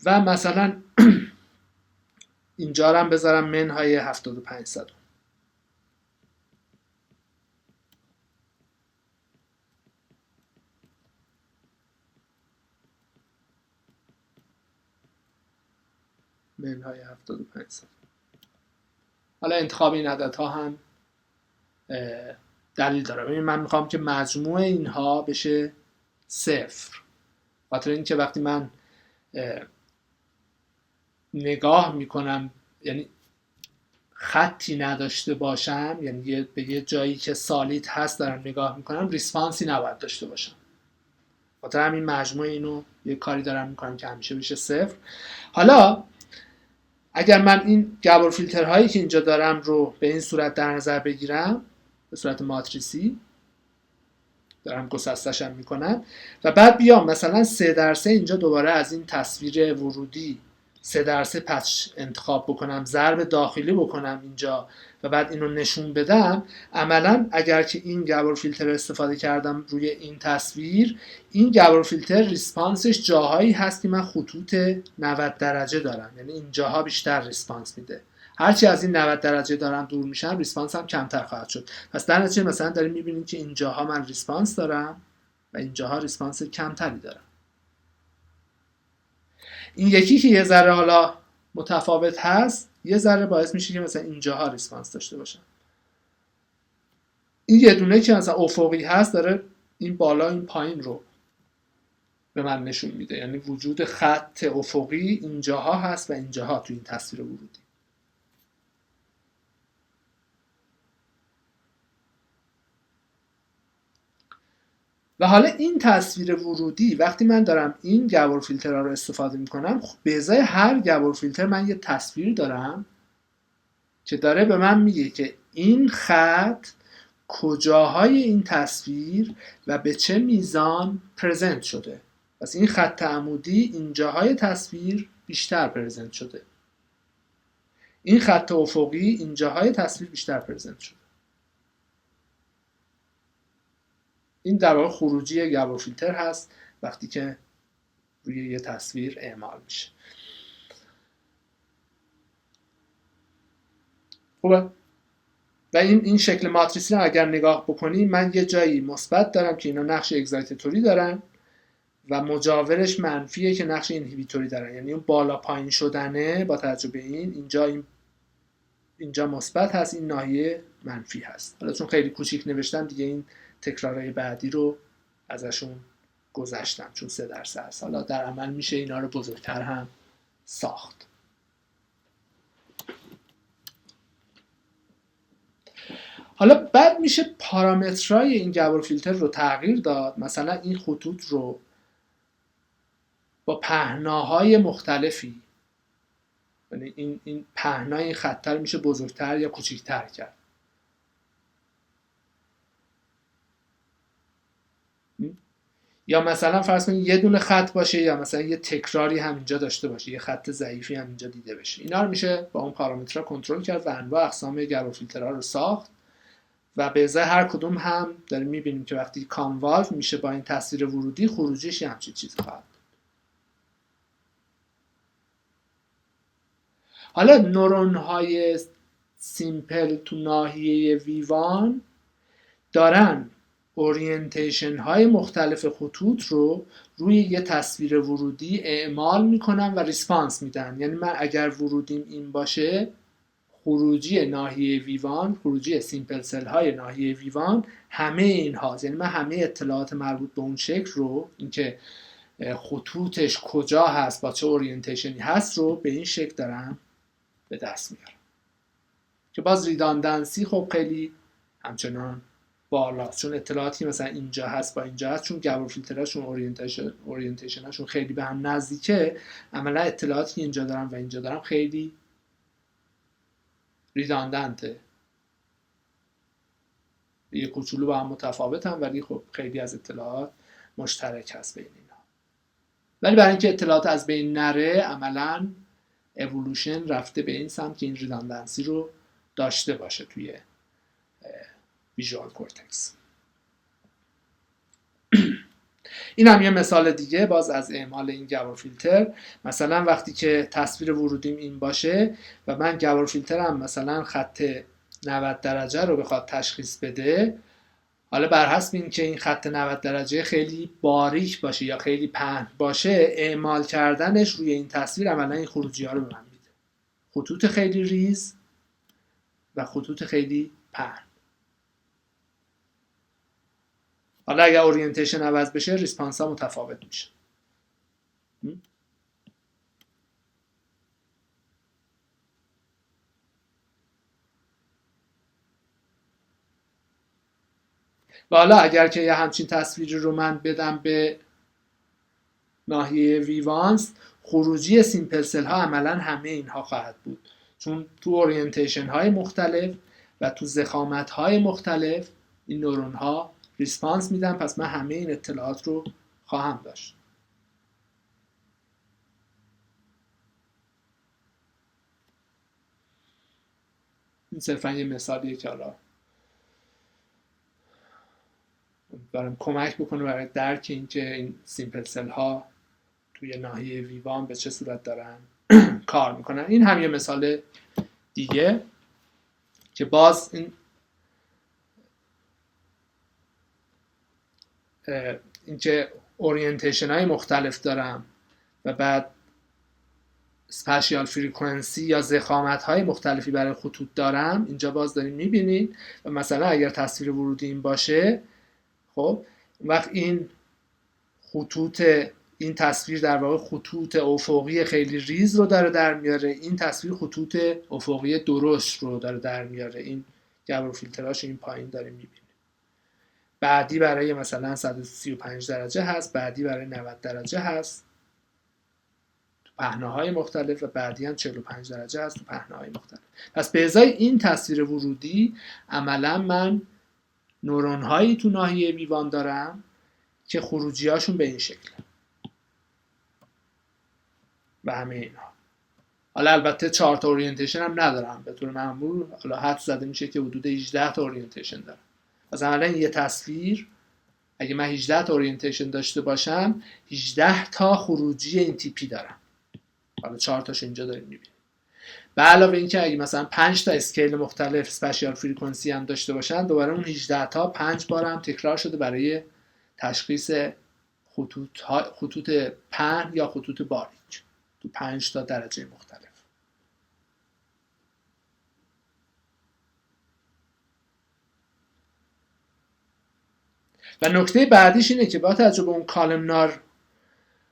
و مثلا اینجا رو هم بذارم منهای 75 صد. منهای 75 صد. حالا انتخاب این عددها هم دلیل داره. ببین من میخوام که مجموع اینها بشه 0. خاطر اینکه وقتی من نگاه میکنم، یعنی خطی نداشته باشم، یعنی به یه جایی که سالید هست دارم نگاه میکنم، ریسپانسی نباید داشته باشم. خاطر همین مجموع اینو یه کاری دارم میکنم که همیشه بشه 0. حالا اگر من این گابور فیلترهایی که اینجا دارم رو به این صورت در نظر بگیرم، به صورت ماتریسی دارم گسستشم میکنم و بعد بیام مثلا 3x3 اینجا دوباره از این تصویر ورودی 3x3 پچ انتخاب بکنم، ضرب داخلی بکنم اینجا و بعد اینو نشون بدم، عملا اگر که این گابور فیلتر استفاده کردم روی این تصویر، این گابور فیلتر ریسپانسش جاهایی هست که من خطوط 90 درجه دارم، یعنی این جاها بیشتر ریسپانس میده. هرچی از این 90 درجه دارم دور میشم ریسپانس هم کمتر خواهد شد. پس در نتیجه مثلا داریم میبینیم که اینجاها من ریسپانس دارم و اینجاها ریسپانس کمتری دارم. این یکی که یه ذره حالا متفاوت هست، یه ذره باعث میشه که مثلا اینجاها ریسپانس داشته باشم. این یه دونه که مثلا افقی هست داره این بالا این پایین رو به من نشون میده، یعنی وجود خط افقی اینجاها هست و اینجاها تو این تصویر ورودی. و حالا این تصویر ورودی وقتی من دارم این گابور فیلترها رو استفاده میکنم، به ازای هر گابور فیلتر من یه تصویر دارم که داره به من میگه که این خط کجاهای این تصویر و به چه میزان پرزنت شده. پس این خط عمودی اینجاهای تصویر بیشتر پرزنت شده، این خط افقی اینجاهای تصویر بیشتر پرزنت شده. این در واقع خروجی گابور فیلتر هست وقتی که روی یه تصویر اعمال میشه. خوبه؟ و این شکل ماتریسی رو اگر نگاه بکنیم، من یه جایی مثبت دارم که اینا نقش اگزایتاتوری دارن و مجاورش منفیه که نقش اینهیبیتوری دارن، یعنی اون بالا پایین شدنه با توجه به اینجا مثبت هست، این ناحیه منفی هست. حالا چون خیلی کوچیک نوشتم دیگه این تکرارهای بعدی رو ازشون گذشتم چون 3x3 هست. حالا در عمل میشه اینا رو بزرگتر هم ساخت. حالا بعد میشه پارامترهای این گابور فیلتر رو تغییر داد. مثلا این خطوط رو با پهناهای مختلفی یعنی این پهنای این خط رو میشه بزرگتر یا کوچیک‌تر کرد. یا مثلا فرض کنید یه دونه خط باشه یا مثلا یه تکراری هم اینجا داشته باشه، یه خط ضعیفی هم اینجا دیده بشه. اینا رو میشه با اون پارامترها کنترل کرد و انواع اقسام گروفیلترها رو ساخت و به ازای هر کدوم هم داریم میبینیم که وقتی کانوالو میشه با این تصویر ورودی، خروجیش همچین چیزی خواهد. حالا نورون های سیمپل تو ناحیه ویوان دارن اورینتیشن های مختلف خطوط رو روی یه تصویر ورودی اعمال میکنن و ریسپانس میدن. یعنی من اگر ورودیم این باشه، خروجی ناحیه ویوان، خروجی سیمپل سل های ناحیه ویوان همه این هاست. یعنی من همه اطلاعات مربوط به اون شکل رو، اینکه خطوطش کجا هست با چه اورینتیشنی هست رو به این شکل دارم به دست میارم که باز ریداندنسی خب خیلی همچنان بالاست، چون اطلاعاتی مثلا اینجا هست با اینجا هست، چون گروفیلتراشون اورینتیشناشون خیلی به هم نزدیکه، عملا اطلاعاتی اینجا دارم و اینجا دارم خیلی ریداندنته، یه کوچولو با هم متفاوتن ولی خب خیلی از اطلاعات مشترک هست بین اینا. ولی برای اینکه اطلاعات از بین نره، عملا اِوولوشن رفته به این سمت که این ریداندنسی رو داشته باشه توی ویژوال کورتکس. این هم یه مثال دیگه باز از اعمال این گروفیلتر. مثلا وقتی که تصویر ورودیم این باشه و من گروفیلترم مثلا خط 90 درجه رو بخواد تشخیص بده، حالا بر حسب این که این خط 90 درجه خیلی باریک باشه یا خیلی پهن باشه، اعمال کردنش روی این تصویر عملا این خروجی ها رو به من میده، خطوط خیلی ریز و خطوط خیلی پهن. حالا اگر اورینتیشن عوض بشه، ریسپانس ها متفاوت میشه. و حالا اگر که یه همچین تصویری رو من بدم به ناحیه ویوانس، خروجی سیمپل سل ها عملا همه اینها خواهد بود، چون تو اورینتیشن های مختلف و تو ضخامت های مختلف این نورون ها ریسپانس میدن، پس من همه این اطلاعات رو خواهم داشت. این صرفا یه مثالیه که حالا برام کمک بکنه برای درک اینکه این سیمپل سل ها توی ناحیه ویوان به چه صورت دارن کار میکنن. این هم یه مثال دیگه که باز اینکه اورینتیشن های مختلف دارم و بعد اسپشیال فریکونسی یا ضخامت های مختلفی برای خطوط دارم، اینجا باز داریم میبینید. و مثلا اگر تصویر ورودی این باشه، خب وقت این خطوط، این تصویر در واقع خطوط افقی خیلی ریز رو داره در میاره، این تصویر خطوط افقی درشت رو داره در میاره. این گروفیلتراش این پایین داریم میبینیم. بعدی برای مثلا 135 درجه هست، بعدی برای 90 درجه هست تو پهناهای مختلف و بعدی هم 45 درجه هست تو پهناهای مختلف. پس به ازای این تصویر ورودی عملا من نورون هایی تو ناحیه ویوان دارم که خروجی هاشون به این شکل و همه اینها. حالا البته 4 تا اورینتیشن هم ندارم به طور معمول، حالا حد زده میشه که حدود 18 تا اورینتیشن دارم. پس عملا یه تصویر اگه من 18 تا اورینتیشن داشته باشم، 18 تا خروجی این تیپی دارم. حالا 4 تاشو اینجا داریم میبینیم. به علاوه اینکه اگه مثلا 5 تا اسکیل مختلف اسپشیال فریکونسی هم داشته باشن، دوباره اون 18 تا 5 بار هم تکرار شده برای تشخیص خطوط پهن یا خطوط باریک تو 5 تا درجه مختلف. و نکته بعدیش اینه که با توجه به اون کالمنار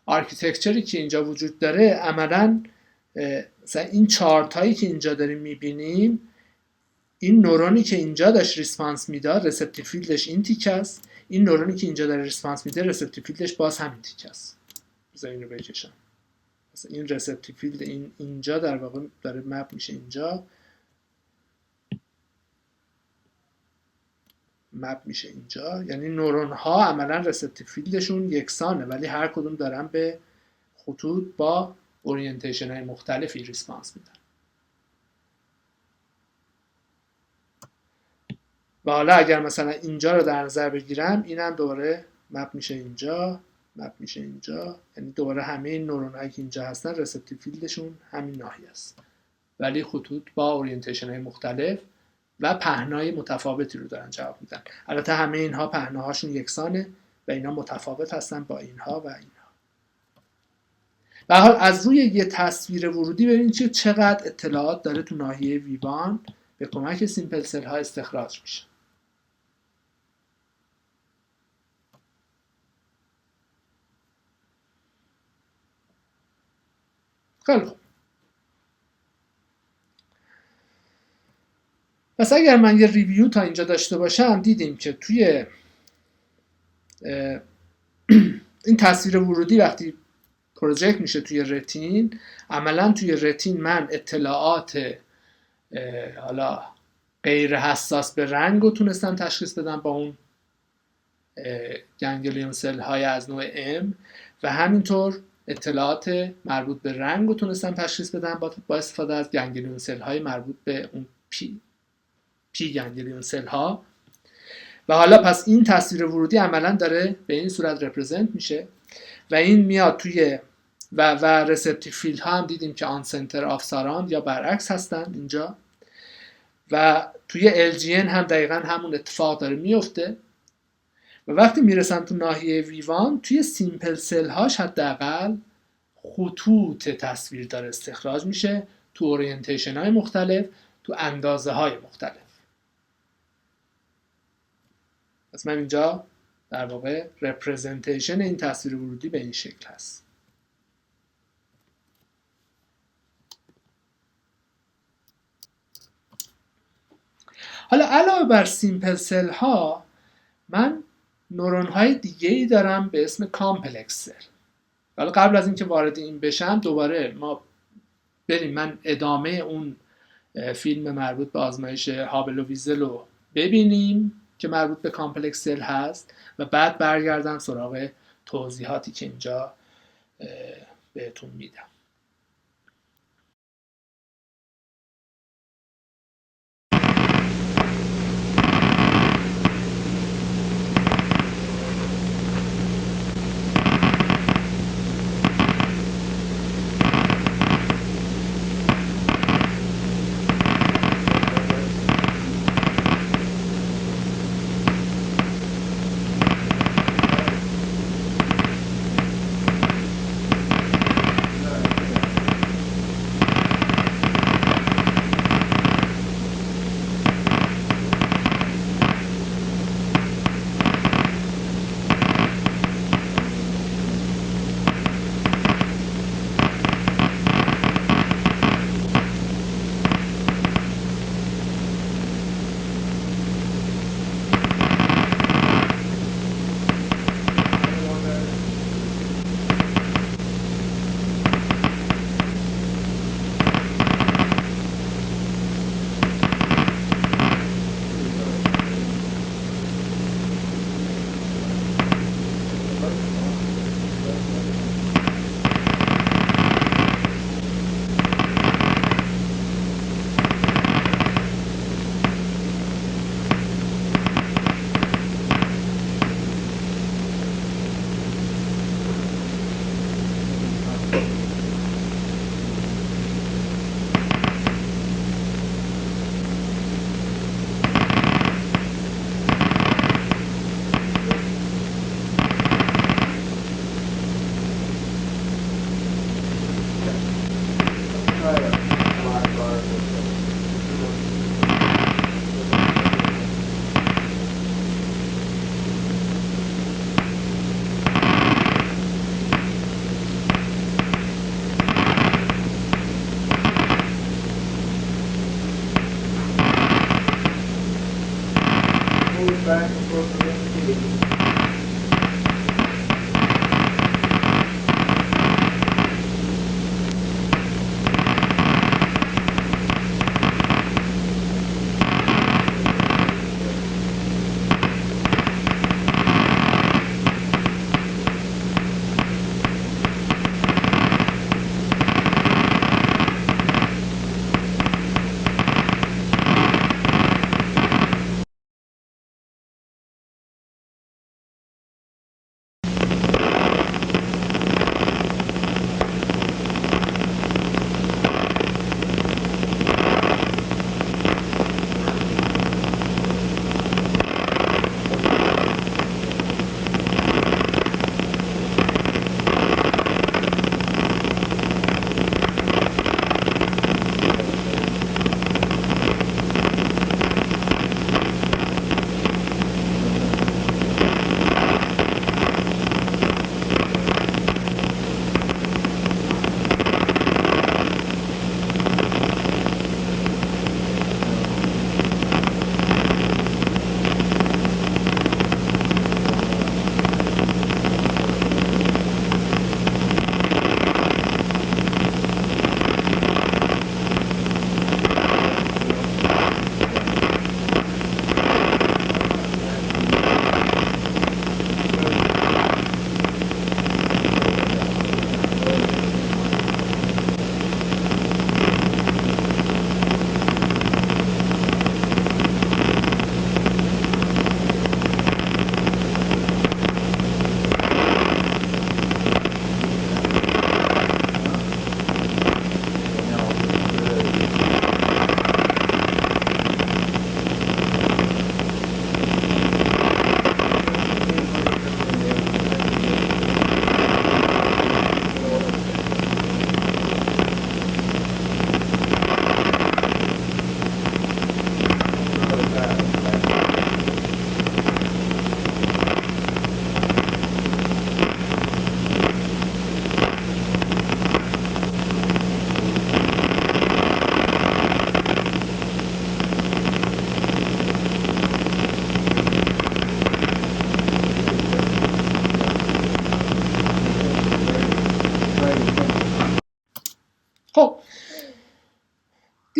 آرکیتکچری که اینجا وجود داره، عملاً مثلا این چارتایی که اینجا داریم میبینیم، این نورونی که اینجا داشت ریسپانس میداد رسپتیو فیلدش این تیکه است، این نورونی که اینجا داره ریسپانس میده رسپتیو فیلدش باز همین تیکه است. بذار اینو بکشم. این رسپتیو فیلد اینجا در واقع داره مپ میشه اینجا، مپ میشه اینجا، یعنی نورون ها عملا رسپتیو فیلدشون یکسانه ولی هر کدوم دارن به خطوط با اورینتیشن های مختلفی ریسپانس میدن. و حالا اگر مثلا اینجا رو در نظر بگیرم، اینم دوباره مپ میشه اینجا، مپ میشه اینجا، یعنی دوباره همه این نورون هایی که اینجا هستن رسپتیو فیلدشون همین ناحیه است ولی خطوط با اورینتیشن های مختلف و پهنای متفاوتی رو دارن جواب میدن. البته همه اینها پهناهاشون یکسانه و اینا متفاوت هستن با اینها و اینها. به هر حال از روی یه تصویر ورودی ببینید که چقدر اطلاعات داره تو ناحیه ویوان به کمک سیمپل سل ها استخراج میشه. خیلی خوب. پس اگر من یه ریویو تا اینجا داشته باشم، دیدیم که توی این تصویر ورودی وقتی پروژکت میشه توی رتین، عملا توی رتین من اطلاعات حالا غیر حساس به رنگ رو تونستم تشخیص بدم با اون گنگلیون سل های از نوع M و همینطور اطلاعات مربوط به رنگ رو تونستم تشخیص بدم با استفاده از گنگلیون سل های مربوط به اون پی گنگلیون سل ها. و حالا پس این تصویر ورودی عملا داره به این صورت رپرزنت میشه و این میاد توی و رسپتیو فیلد ها هم دیدیم که آن سنتر آف ساراوند یا برعکس هستن اینجا و توی LGN هم دقیقا همون اتفاق داره میفته. و وقتی میرسن تو ناحیه ویوان، توی سیمپل سل هاش حداقل خطوط تصویر داره استخراج میشه تو اورینتیشن های مختلف، تو اندازه های مختلف. پس من اینجا در واقع رپرزنتیشن این تصویر ورودی به این شکل هست. حالا علاوه بر سیمپل سل ها، من نورون های دیگه ای دارم به اسم کامپلکس سل. حالا قبل از اینکه وارد این بشم، دوباره ما بریم من ادامه اون فیلم مربوط به آزمایش هابل و ویزل رو ببینیم که مربوط به کامپلکس سل هست و بعد برگردم سراغ توضیحاتی که اینجا بهتون میدم.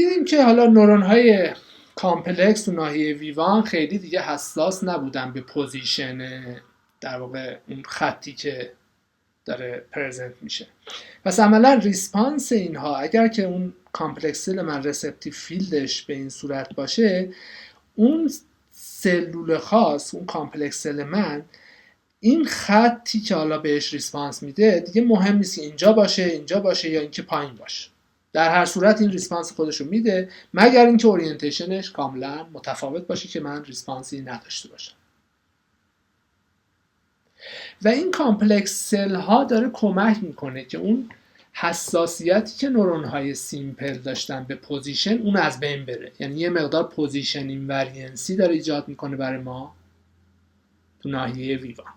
دیدیم که حالا نورون‌های کامپلکس و ناحیه ویوان خیلی دیگه حساس نبودن به پوزیشن در واقع اون خطی که داره پرزنت میشه. پس عملا ریسپانس اینها اگر که اون کامپلکس سل من رسپتیو فیلدش به این صورت باشه، اون سلول خاص، اون کامپلکس سل من، این خطی که حالا بهش ریسپانس میده دیگه مهم نیست اینجا باشه یا اینکه پایین باشه، در هر صورت این ریسپانس خودشو میده، مگر اینکه اورینتیشنش کاملا متفاوت باشه که من ریسپانسی نداشته باشم. و این کامپلکس سل ها داره کمک میکنه که اون حساسیتی که نورون های سیمپل داشتن به پوزیشن اون از بین بره. یعنی یه مقدار پوزیشن اینوریانسی داره ایجاد میکنه برای ما تو ناحیه ویوان.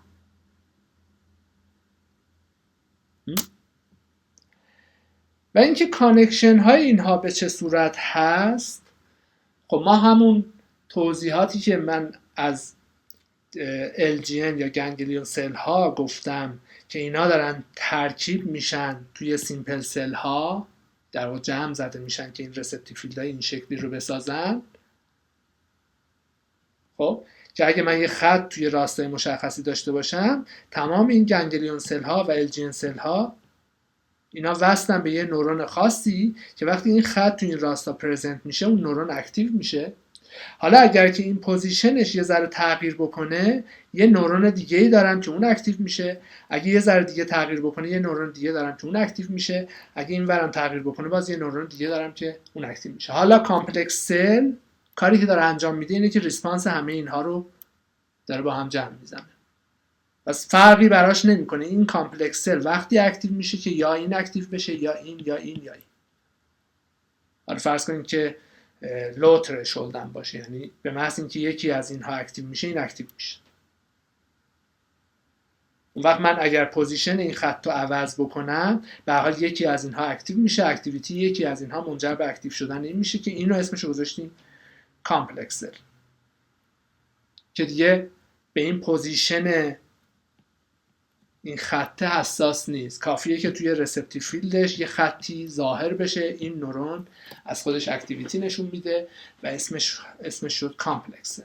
و اینکه کانکشن های اینها به چه صورت هست، خب ما همون توضیحاتی که من از LGN یا گنگلیون سل ها گفتم که اینا دارن ترکیب میشن توی سیمپل سل ها، در واقع جمع زده میشن که این رسپتیو فیلد های این شکلی رو بسازن. خب که اگه من یه خط توی راستای مشخصی داشته باشم، تمام این گنگلیون سل ها و LGN سل ها اینا وصلن به یه نورون خاصی که وقتی این خط توی این راستا پرزنت میشه اون نورون اکتیو میشه. حالا اگر که این پوزیشنش یه ذره تغییر بکنه، یه نورون دیگه ای دارم که اون اکتیو میشه. اگه یه ذره دیگه تغییر بکنه، یه نورون دیگه دارم که اون اکتیو میشه. اگه این ورم تغییر بکنه، باز یه نورون دیگه دارم که اون اکتیو میشه. حالا کامپلکس سل کاری که داره انجام میده اینه که ریسپانس همه اینها رو داره با هم جمع میزنه. پس فرقی براش نمیکنه این کامپلکس سل وقتی اکتیو میشه که یا این اکتیو بشه یا این یا این یا این. حالا فرض کنید که لو ترشولد هم باشه، یعنی به محض اینکه یکی از اینها اکتیو میشه این اکتیو میشه. اون وقت من اگر پوزیشن این خط رو عوض بکنم، به هر حال یکی از اینها اکتیو میشه، اکتیویتی یکی از اینها منجر به اکتیو شدن این میشه که اینو اسمش رو گذاشتیم کامپلکس سل، که دیگه به این پوزیشن این خط حساس نیست. کافیه که توی رسپتیو فیلدش یه خطی ظاهر بشه، این نورون از خودش اکتیویتی نشون میده و اسمش شد کامپلکس سل.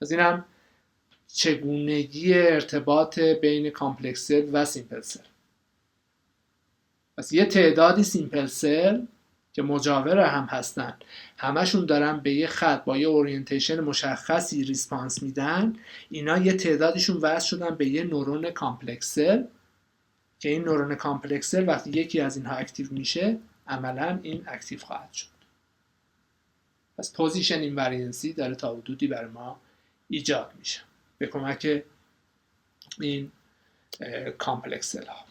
از اینم چگونگی ارتباط بین کامپلکس سل و سیمپل سل. پس یه تعدادی سیمپل سل که مجاور هم هستن، همشون دارن به یه خط با یه اورینتیشن مشخصی ریسپانس میدن. اینا یه تعدادشون وصل شدن به یه نورون کامپلکس سل که این نورون کامپلکس سل وقتی یکی از اینها اکتیو میشه، عملا این اکتیو خواهد شد. پس پوزیشن اینوریانسی داره تا حدودی برای ما ایجاد میشه به کمک این کامپلکس سل ها.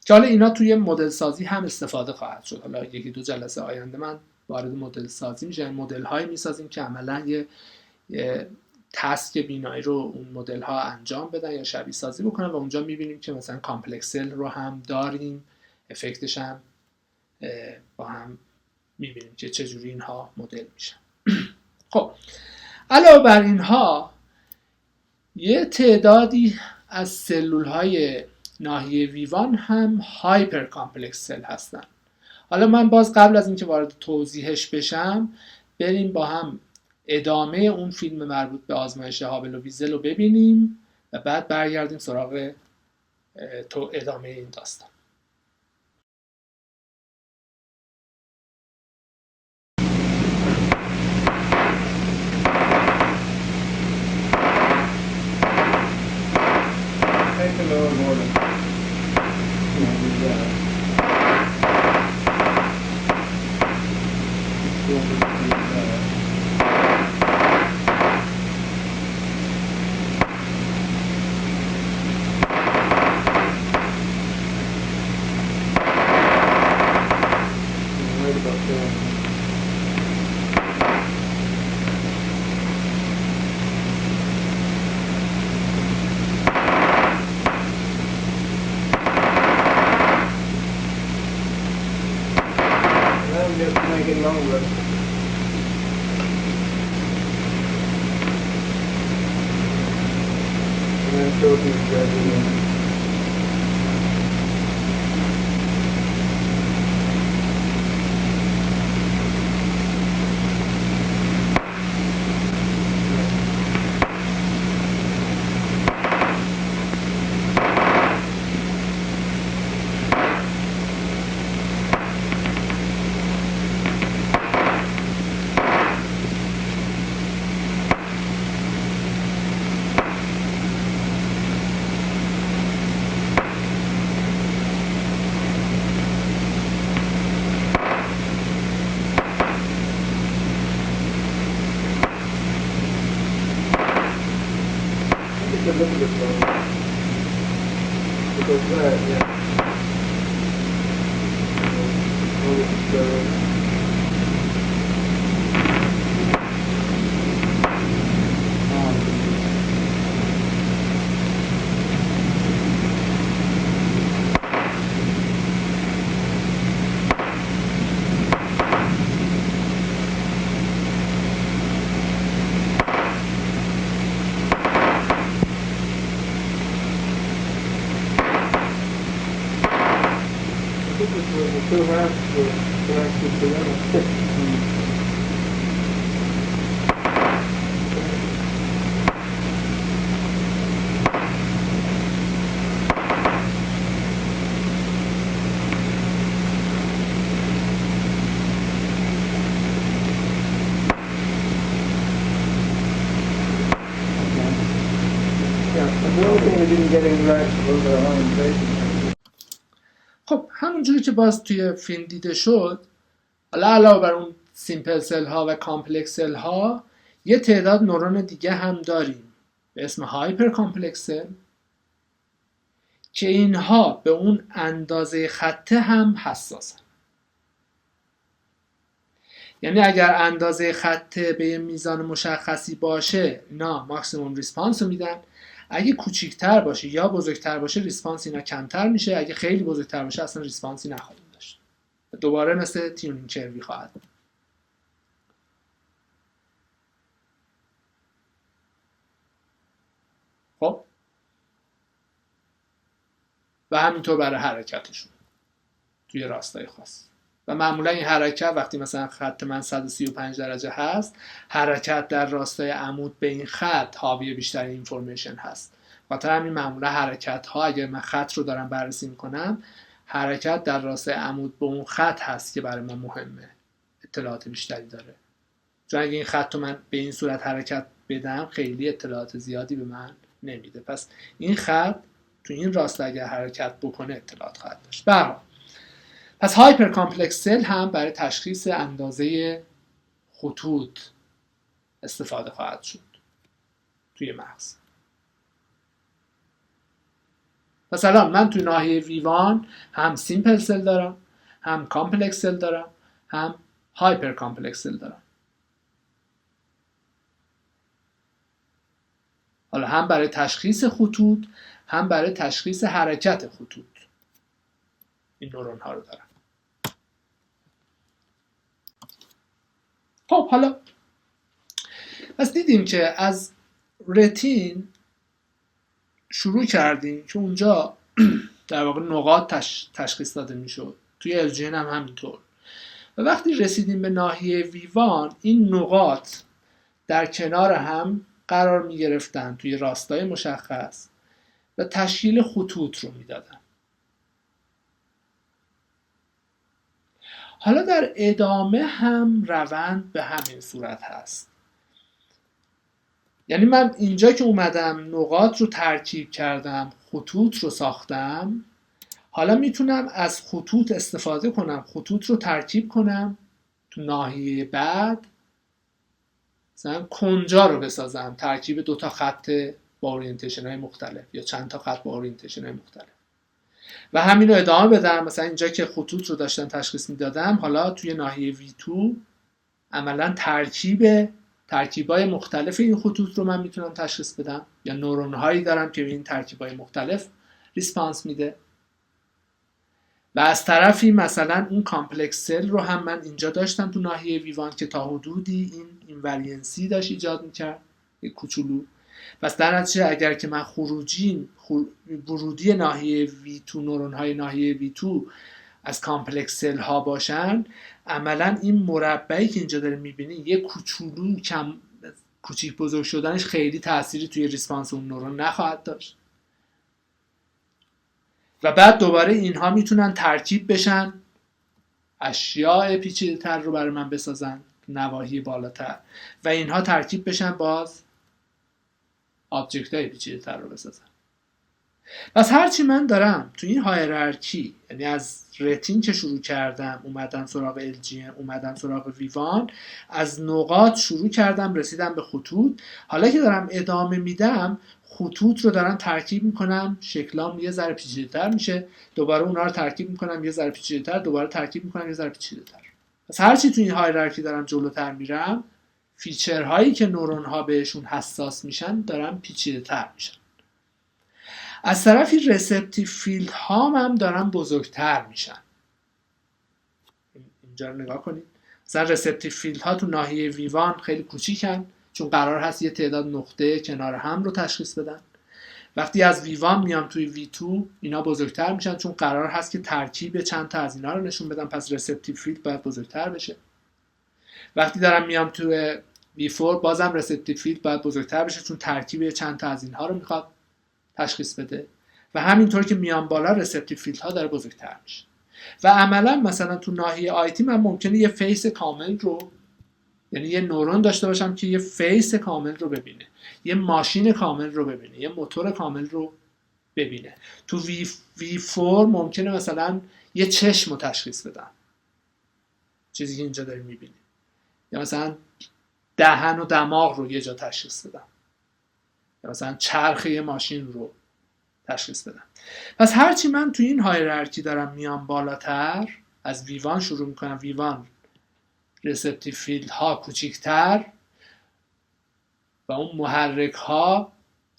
که حالا اینا توی مدل سازی هم استفاده خواهد شد. حالا یکی دو جلسه آینده من وارد مدل سازی میشم، مدل هایی میسازیم که عملا یه تسک بینایی رو اون مدل ها انجام بدن یا شبیه سازی بکنن و اونجا میبینیم که مثلا کامپلکس سل رو هم داریم، افکتش هم با هم میبینیم که چجوری اینها مدل میشن. خب علاوه بر اینها یه تعدادی از سلول های ناحیه ویوان هم هایپر کامپلکس سل هستن. حالا من باز قبل از اینکه وارد توضیحش بشم، بریم با هم ادامه اون فیلم مربوط به آزمایش هابل و ویزل رو ببینیم و بعد برگردیم سراغ ادامه این داستان. خب همونجوری که باز توی فیلم دیده شد، حالا علاوه بر اون سیمپل سل ها و کامپلکس سل ها یه تعداد نورون دیگه هم داریم به اسم هایپر کامپلکس سل که اینها به اون اندازه خطه هم حساسن. یعنی اگر اندازه خطه به یه میزان مشخصی باشه اینا ماکسیموم ریسپانس رو میدن، اگه کوچیکتر باشه یا بزرگتر باشه ریسپانس اینا کمتر میشه، اگه خیلی بزرگتر باشه اصلا ریسپانسی نخواهیم داشت. دوباره مثل تیونینگ کروی خواهد بود. خب و همینطور برای حرکتشون توی راستای خاص. و معمولا این حرکت وقتی مثلا خط من 135 درجه هست، حرکت در راستای عمود به این خط حاوی بیشتر اینفورمیشن هست. خاطر همین معمولا حرکت ها اگر من خط رو دارم بررسی میکنم، حرکت در راستای عمود به اون خط هست که برای من مهمه، اطلاعات بیشتری داره. چون اگه این خط رو من به این صورت حرکت بدم خیلی اطلاعات زیادی به من نمیده. پس این خط تو این راستا اگر حرکت بکنه اطلاعات خواهد داشت. پس هایپر کامپلکس سل هم برای تشخیص اندازه خطوط استفاده خواهد شد توی مغز. مثلا من توی ناحیه ویوان هم سیمپل سل دارم، هم کامپلکس سل دارم، هم هایپر کامپلکس سل دارم. حالا هم برای تشخیص خطوط، هم برای تشخیص حرکت خطوط این نورون ها رو دارم. خب حالا پس دیدیم که از رتین شروع کردیم که اونجا در واقع نقاط تشخیص داده میشد، توی الجین هم همینطور. و وقتی رسیدیم به ناحیه ویوان این نقاط در کنار هم قرار می گرفتن توی راستای مشخص و تشکیل خطوط رو می دادن. حالا در ادامه هم روند به همین صورت هست. یعنی من اینجا که اومدم نقاط رو ترکیب کردم، خطوط رو ساختم، حالا میتونم از خطوط استفاده کنم، خطوط رو ترکیب کنم تو ناحیه بعد، مثلا کنجا رو بسازم، ترکیب 2 تا خط با اورینتیشن های مختلف یا چند تا خط با اورینتیشن های مختلف و همین رو ادامه بدم. مثلا اینجا که خطوط رو داشتم تشخیص میدادم، حالا توی ناحیه V2 عملا ترکیبای مختلف این خطوط رو من میتونم تشخیص بدم، یا نورون هایی دارم که به این ترکیبای مختلف ریسپانس میده. و از طرفی مثلا اون کامپلکس سل رو هم من اینجا داشتم تو ناحیه ویوان که تا حدودی این اینوریانسی داشت ایجاد میکرد، یک کوچولو. پس در نتیجه اگر که من ورودی ناحیه V2 نورون های ناحیه V2 از کامپلکس سل ها باشن، عملا این مربعی که اینجا داره میبینی یه کوچولو کوچیک بزرگ شدنش خیلی تأثیری توی ریسپانس اون نورون نخواهد داشت و بعد دوباره اینها میتونن ترکیب بشن، اشیاء پیچیده‌تر رو برای من بسازن نواحی بالاتر و اینها ترکیب بشن باز آبجکت های پیچیده‌تر رو بسازن. پس هرچی من دارم تو این هایرارکی، یعنی از رتین که شروع کردم اومدم سراغ LGM، اومدم سراغ ویوان، از نقاط شروع کردم رسیدم به خطوط. حالا که دارم ادامه میدم خطوط رو دارم ترکیب میکنم، شکلام یه ذره پیچیده‌تر میشه، دوباره اونها رو ترکیب میکنم یه ذره پیچیده‌تر، دوباره ترکیب میکنم یه ذره پیچیده‌تر. پس هرچی تو این هایرارکی دارم جلوتر میرم، فیچرهایی که نورون ها بهشون حساس میشن دارن پیچیده‌تر میشن. از طرفی رسپتیو فیلد ها هم دارن بزرگتر میشن. اینجا رو نگاه کنید. مثلا رسپتیو فیلد ها تو ناحیه ویوان خیلی کوچیکن چون قرار هست یه تعداد نقطه کنار هم رو تشخیص بدن. وقتی از ویوان میام توی V2 اینا بزرگتر میشن چون قرار هست که ترکیب چند تا از اینا رو نشون بدن، پس رسپتیو فیلد باید بزرگتر بشه. وقتی دارم میام توی V4 بازم رسپتیو فیلد باید بزرگتر بشه چون ترکیب چند تا از اینها رو میخواد تشخیص بده و همینطور که میان بالا رسپتیو فیلد ها داره بزرگتر میشه. و عملا مثلا تو ناحیه آیتی من ممکنه یه فیس کامل رو، یعنی یه نورون داشته باشم که یه فیس کامل رو ببینه، یه ماشین کامل رو ببینه، یه موتور کامل رو ببینه. تو V4 ممکنه مثلا یه چشم رو تشخیص بدم، چیزی که اینجا داری میبینی، یا مثلا دهن و دماغ رو یه جا تشخیص بدم، یا مثلا چرخ یه ماشین رو تشخیص بدم. پس هرچی من تو این هایرارکی دارم میام بالاتر، از ویوان شروع میکنم، ویوان رسپتیو فیلد ها کوچیکتر و اون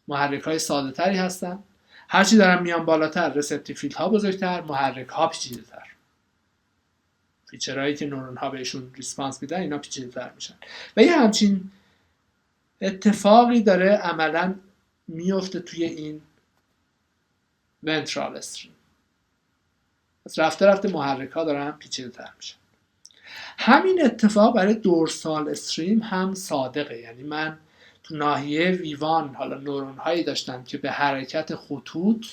محرک های ساده تری هستن. هرچی دارم میام بالاتر رسپتیو فیلد ها بزرگتر، محرک ها پیچیده تر، فیچرهایی که نورون ها بهشون ریسپانس میدن اینا پیچیده تر میشن و یه همچین اتفاقی داره عملا میفته توی این ونترال استریم. پس رفته رفته محرک ها دارن پیچیده تر میشن. همین اتفاق برای دورسال استریم هم صادقه، یعنی من تو ناحیه ویوان حالا نورون هایی داشتم که به حرکت خطوط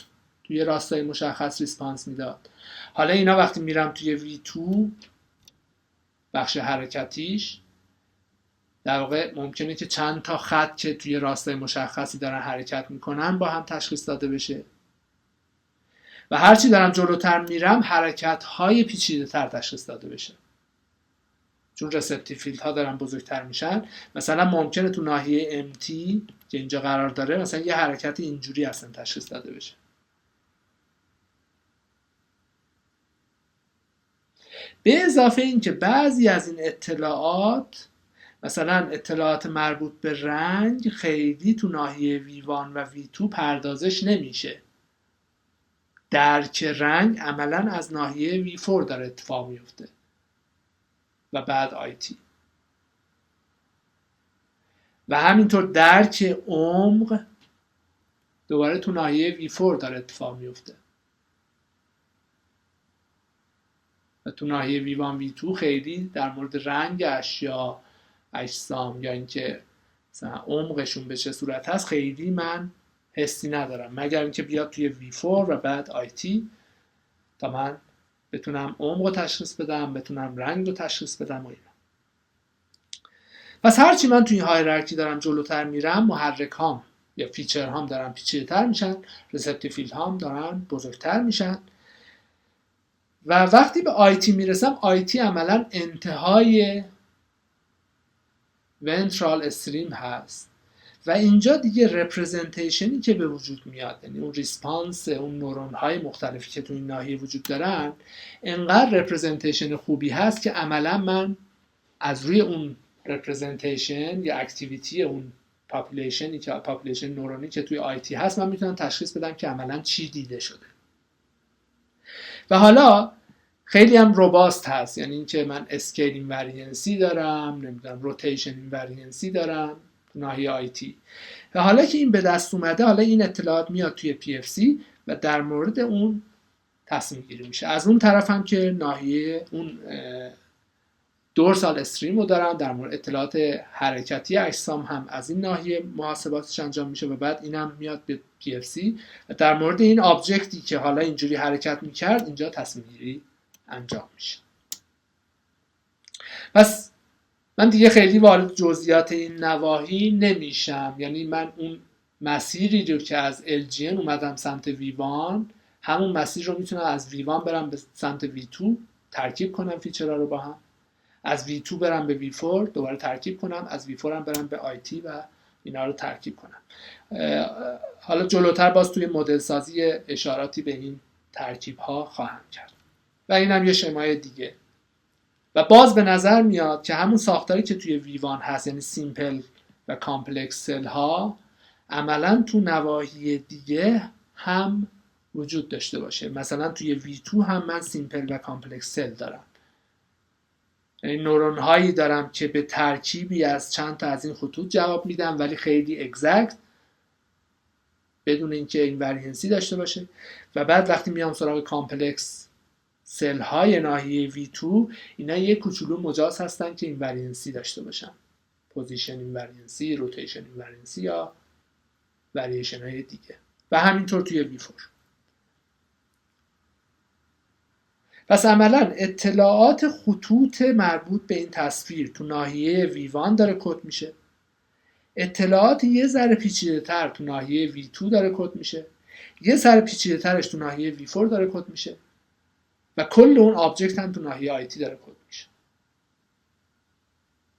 توی راستای مشخص ریسپانس میداد. حالا اینا وقتی میرم توی V2 بخش حرکتیش، در واقع ممکنه که چند تا خط که توی راستای مشخصی دارن حرکت میکنن با هم تشخیص داده بشه و هرچی دارم جلوتر میرم حرکت های پیچیده تر تشخیص داده بشه چون رسپتیو فیلد ها دارن بزرگتر میشن. مثلا ممکنه تو ناحیه MT که اینجا قرار داره مثلا یه حرکت اینجوری اصلا تشخیص داده بشه. به اضافه این که بعضی از این اطلاعات، مثلا اطلاعات مربوط به رنگ، خیلی تو ناحیه V1 و V2 پردازش نمیشه. درک رنگ عملا از ناحیه V4 داره اتفاق میفته و بعد آیتی و همینطور درک عمق دوباره تو ناحیه V4 داره اتفاق میفته و تو ناحیه V1 V2 خیلی در مورد رنگ اشیا، اجسام یا اینکه مثلا عمقشون به چه صورت هست خیلی من حسی ندارم، مگر اینکه بیاد توی V4 و بعد آیتی تا من بتونم عمق رو تشخیص بدم، بتونم رنگ رو تشخیص بدم و اینا. پس هرچی من توی این هایرارکی دارم جلوتر میرم، محرک هام یا فیچر هام دارن پیچیده تر میشن، رسپتیو فیلد هام دارن بزرگتر میشن و وقتی به آیتی میرسم، آیتی عملا انتهای ونترال استریم هست و اینجا دیگه رپرزنتیشنی که به وجود میاد، یعنی اون ریسپانس اون نورون های مختلفی که تو این ناحیه وجود دارن، انقدر رپرزنتیشن خوبی هست که عملا من از روی اون رپرزنتیشن یا اکتیویتی اون پاپولیشن نورونی که توی آیتی هست من میتونم تشخیص بدم که عملا چی دیده شده. و حالا خیلی هم روباست هست، یعنی اینکه من اسکیل اینوریانسی دارم، نمیدونم روتیشن اینوریانسی دارم تو ناحیه آیتی و حالا که این به دست اومده، حالا این اطلاعات میاد توی PFC و در مورد اون تصمیم گیری میشه. از اون طرف هم که ناحیه اون دورسال استریم رو دارن، در مورد اطلاعات حرکتی اجسام هم از این ناحیه محاسباتش انجام میشه و بعد اینم میاد به PFC و در مورد این آبجکتی که حالا اینجوری حرکت میکرد اینجا تصمیم گیری انجام میشه. پس من دیگه خیلی وارد جزئیات این نواحی نمیشم، یعنی من اون مسیری رو که از LGN اومدم سمت V1 همون مسیر رو میتونم از V1 برم به سمت V2 ترکیب کنم فیچرها رو با هم، از V2 برم به V4 دوباره ترکیب کنم، از V4 هم برم به IT و اینا رو ترکیب کنم. حالا جلوتر باز توی مدل سازی اشاراتی به این ترکیب ها خواهم کرد و این هم یه شمای دیگه. و باز به نظر میاد که همون ساختاری که توی V1 هست، یعنی سیمپل و کامپلکس سل ها، عملا تو نواحی دیگه هم وجود داشته باشه. مثلا توی V2 هم من سیمپل و کامپلکس سل دارم، یعنی نورون هایی دارم که به ترکیبی از چند تا از این خطوط جواب میدم ولی خیلی اگزکت بدون اینکه این وریانسی داشته باشه. و بعد وقتی میام سراغ کامپلکس سل های ناحیه V2 اینا یک کوچولو مجاز هستن که این وریانسی داشته باشن، پوزیشن این وریانسی، روتیشن این وریانسی یا وریشن های دیگه و همینطور توی V4. پس عملا اطلاعات خطوط مربوط به این تصویر تو ناحیه V1 داره کد میشه، اطلاعات یه ذره پیچیده تر تو ناحیه V2 داره کد میشه، یه ذره پیچیده ترش تو ناحیه V4 داره کد میشه و کل اون آبجکت هم تو ناحیه IT داره کد میشه.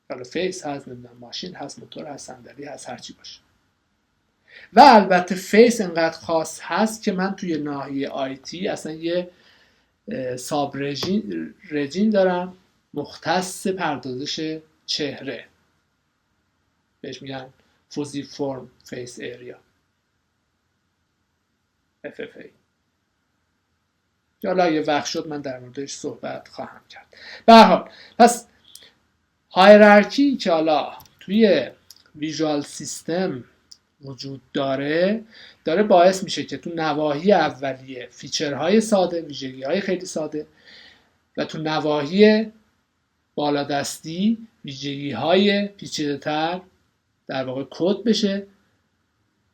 حالا فیس هست، نمیدونم ماشین هست، موتور هست، صندلی هست، هرچی باشه. و البته فیس انقدر خاص هست که من توی ناحیه IT اصلا یه ساب رژین دارم مختص پردازش چهره، بهش میگن فوزیفورم فیس ایریا FFA. حالا یه وقت شد من در موردش صحبت خواهم کرد. به هر حال پس هایرارکی که حالا توی ویژوال سیستم وجود داره باعث میشه که تو نواحی اولیه فیچرهای ساده، ویژگی‌های خیلی ساده و تو نواحی بالادستی ویژگی‌های پیچیده‌تر در واقع کد بشه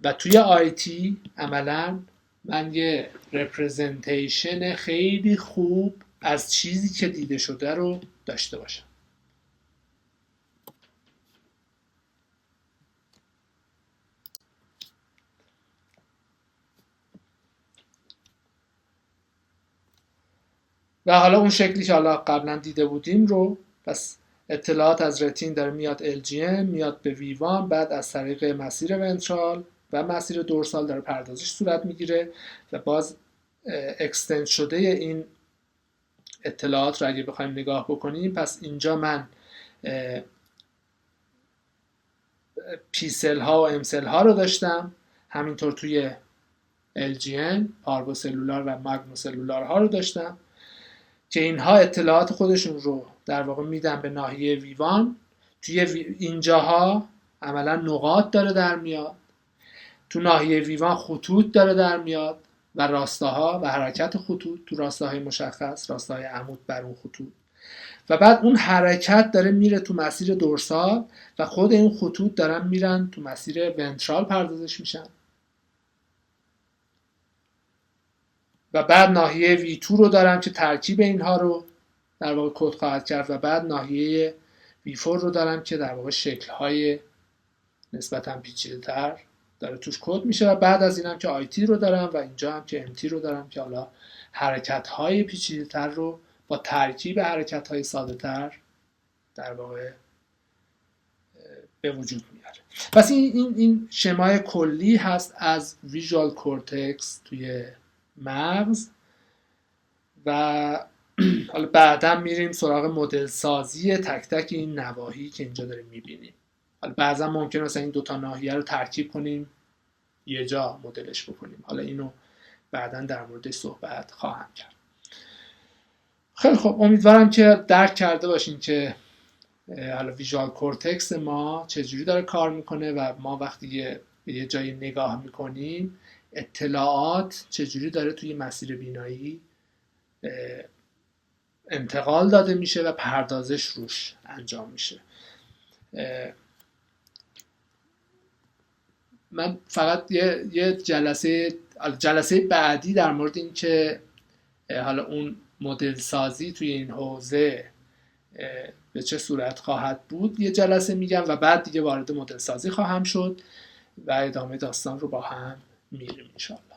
و توی آیتی عملاً من یه رپرزنتیشن خیلی خوب از چیزی که دیده شده رو داشته باشم. و حالا اون شکلی که حالا قبلا دیده بودیم رو، پس اطلاعات از رتین داره میاد LGN، میاد به V1، بعد از طریق مسیر ونترال و مسیر دورسال داره پردازش صورت میگیره و باز اکستند شده این اطلاعات رو اگه بخوایم نگاه بکنیم، پس اینجا من پی سل ها و ام سل ها رو داشتم، همینطور توی LGN پارو سلولار و ماگنو سلولار ها رو داشتم که اینها اطلاعات خودشون رو در واقع میدن به ناحیه V1. توی اینجاها عملا نقاط داره در میاد، تو ناحیه V1 خطوط داره در میاد و راستاها و حرکت خطوط تو راستاهای مشخص، راستاهای عمود بر اون خطوط، و بعد اون حرکت داره میره تو مسیر دورسال و خود این خطوط دارن میرن تو مسیر ونترال پردازش میشن و بعد ناحیه V2 رو دارم که ترکیب اینها رو در واقع کد خواهد کرد و بعد ناحیه V4 رو دارم که در واقع شکل‌های نسبتاً پیچیده‌تر داره توش کد میشه و بعد از اینم که IT رو دارم و اینجا هم که MT رو دارم که حالا حرکت‌های پیچیده‌تر رو با ترکیب حرکت‌های ساده‌تر در واقع به وجود میاره. پس این شمای کلی هست از ویژوال کورتکس توی مغز و حالا بعدا میریم سراغ مدل سازی تک تک این نواحی که اینجا داریم میبینیم. حالا بعضا ممکنه مثلا این دوتا ناحیه رو ترکیب کنیم یه جا مدلش بکنیم، حالا اینو بعدا در موردش صحبت خواهم کرد. خیلی خب، امیدوارم که درک کرده باشین که حالا ویژوال کورتکس ما چجوری داره کار میکنه و ما وقتی یه یه جایی نگاه میکنیم اطلاعات چجوری داره توی مسیر بینایی انتقال داده میشه و پردازش روش انجام میشه. من فقط یه جلسه بعدی در مورد این که حالا اون مدل سازی توی این حوزه به چه صورت خواهد بود یه جلسه میگم و بعد دیگه وارد مدل سازی خواهم شد و ادامه داستان رو با هم میریم انشاءالله.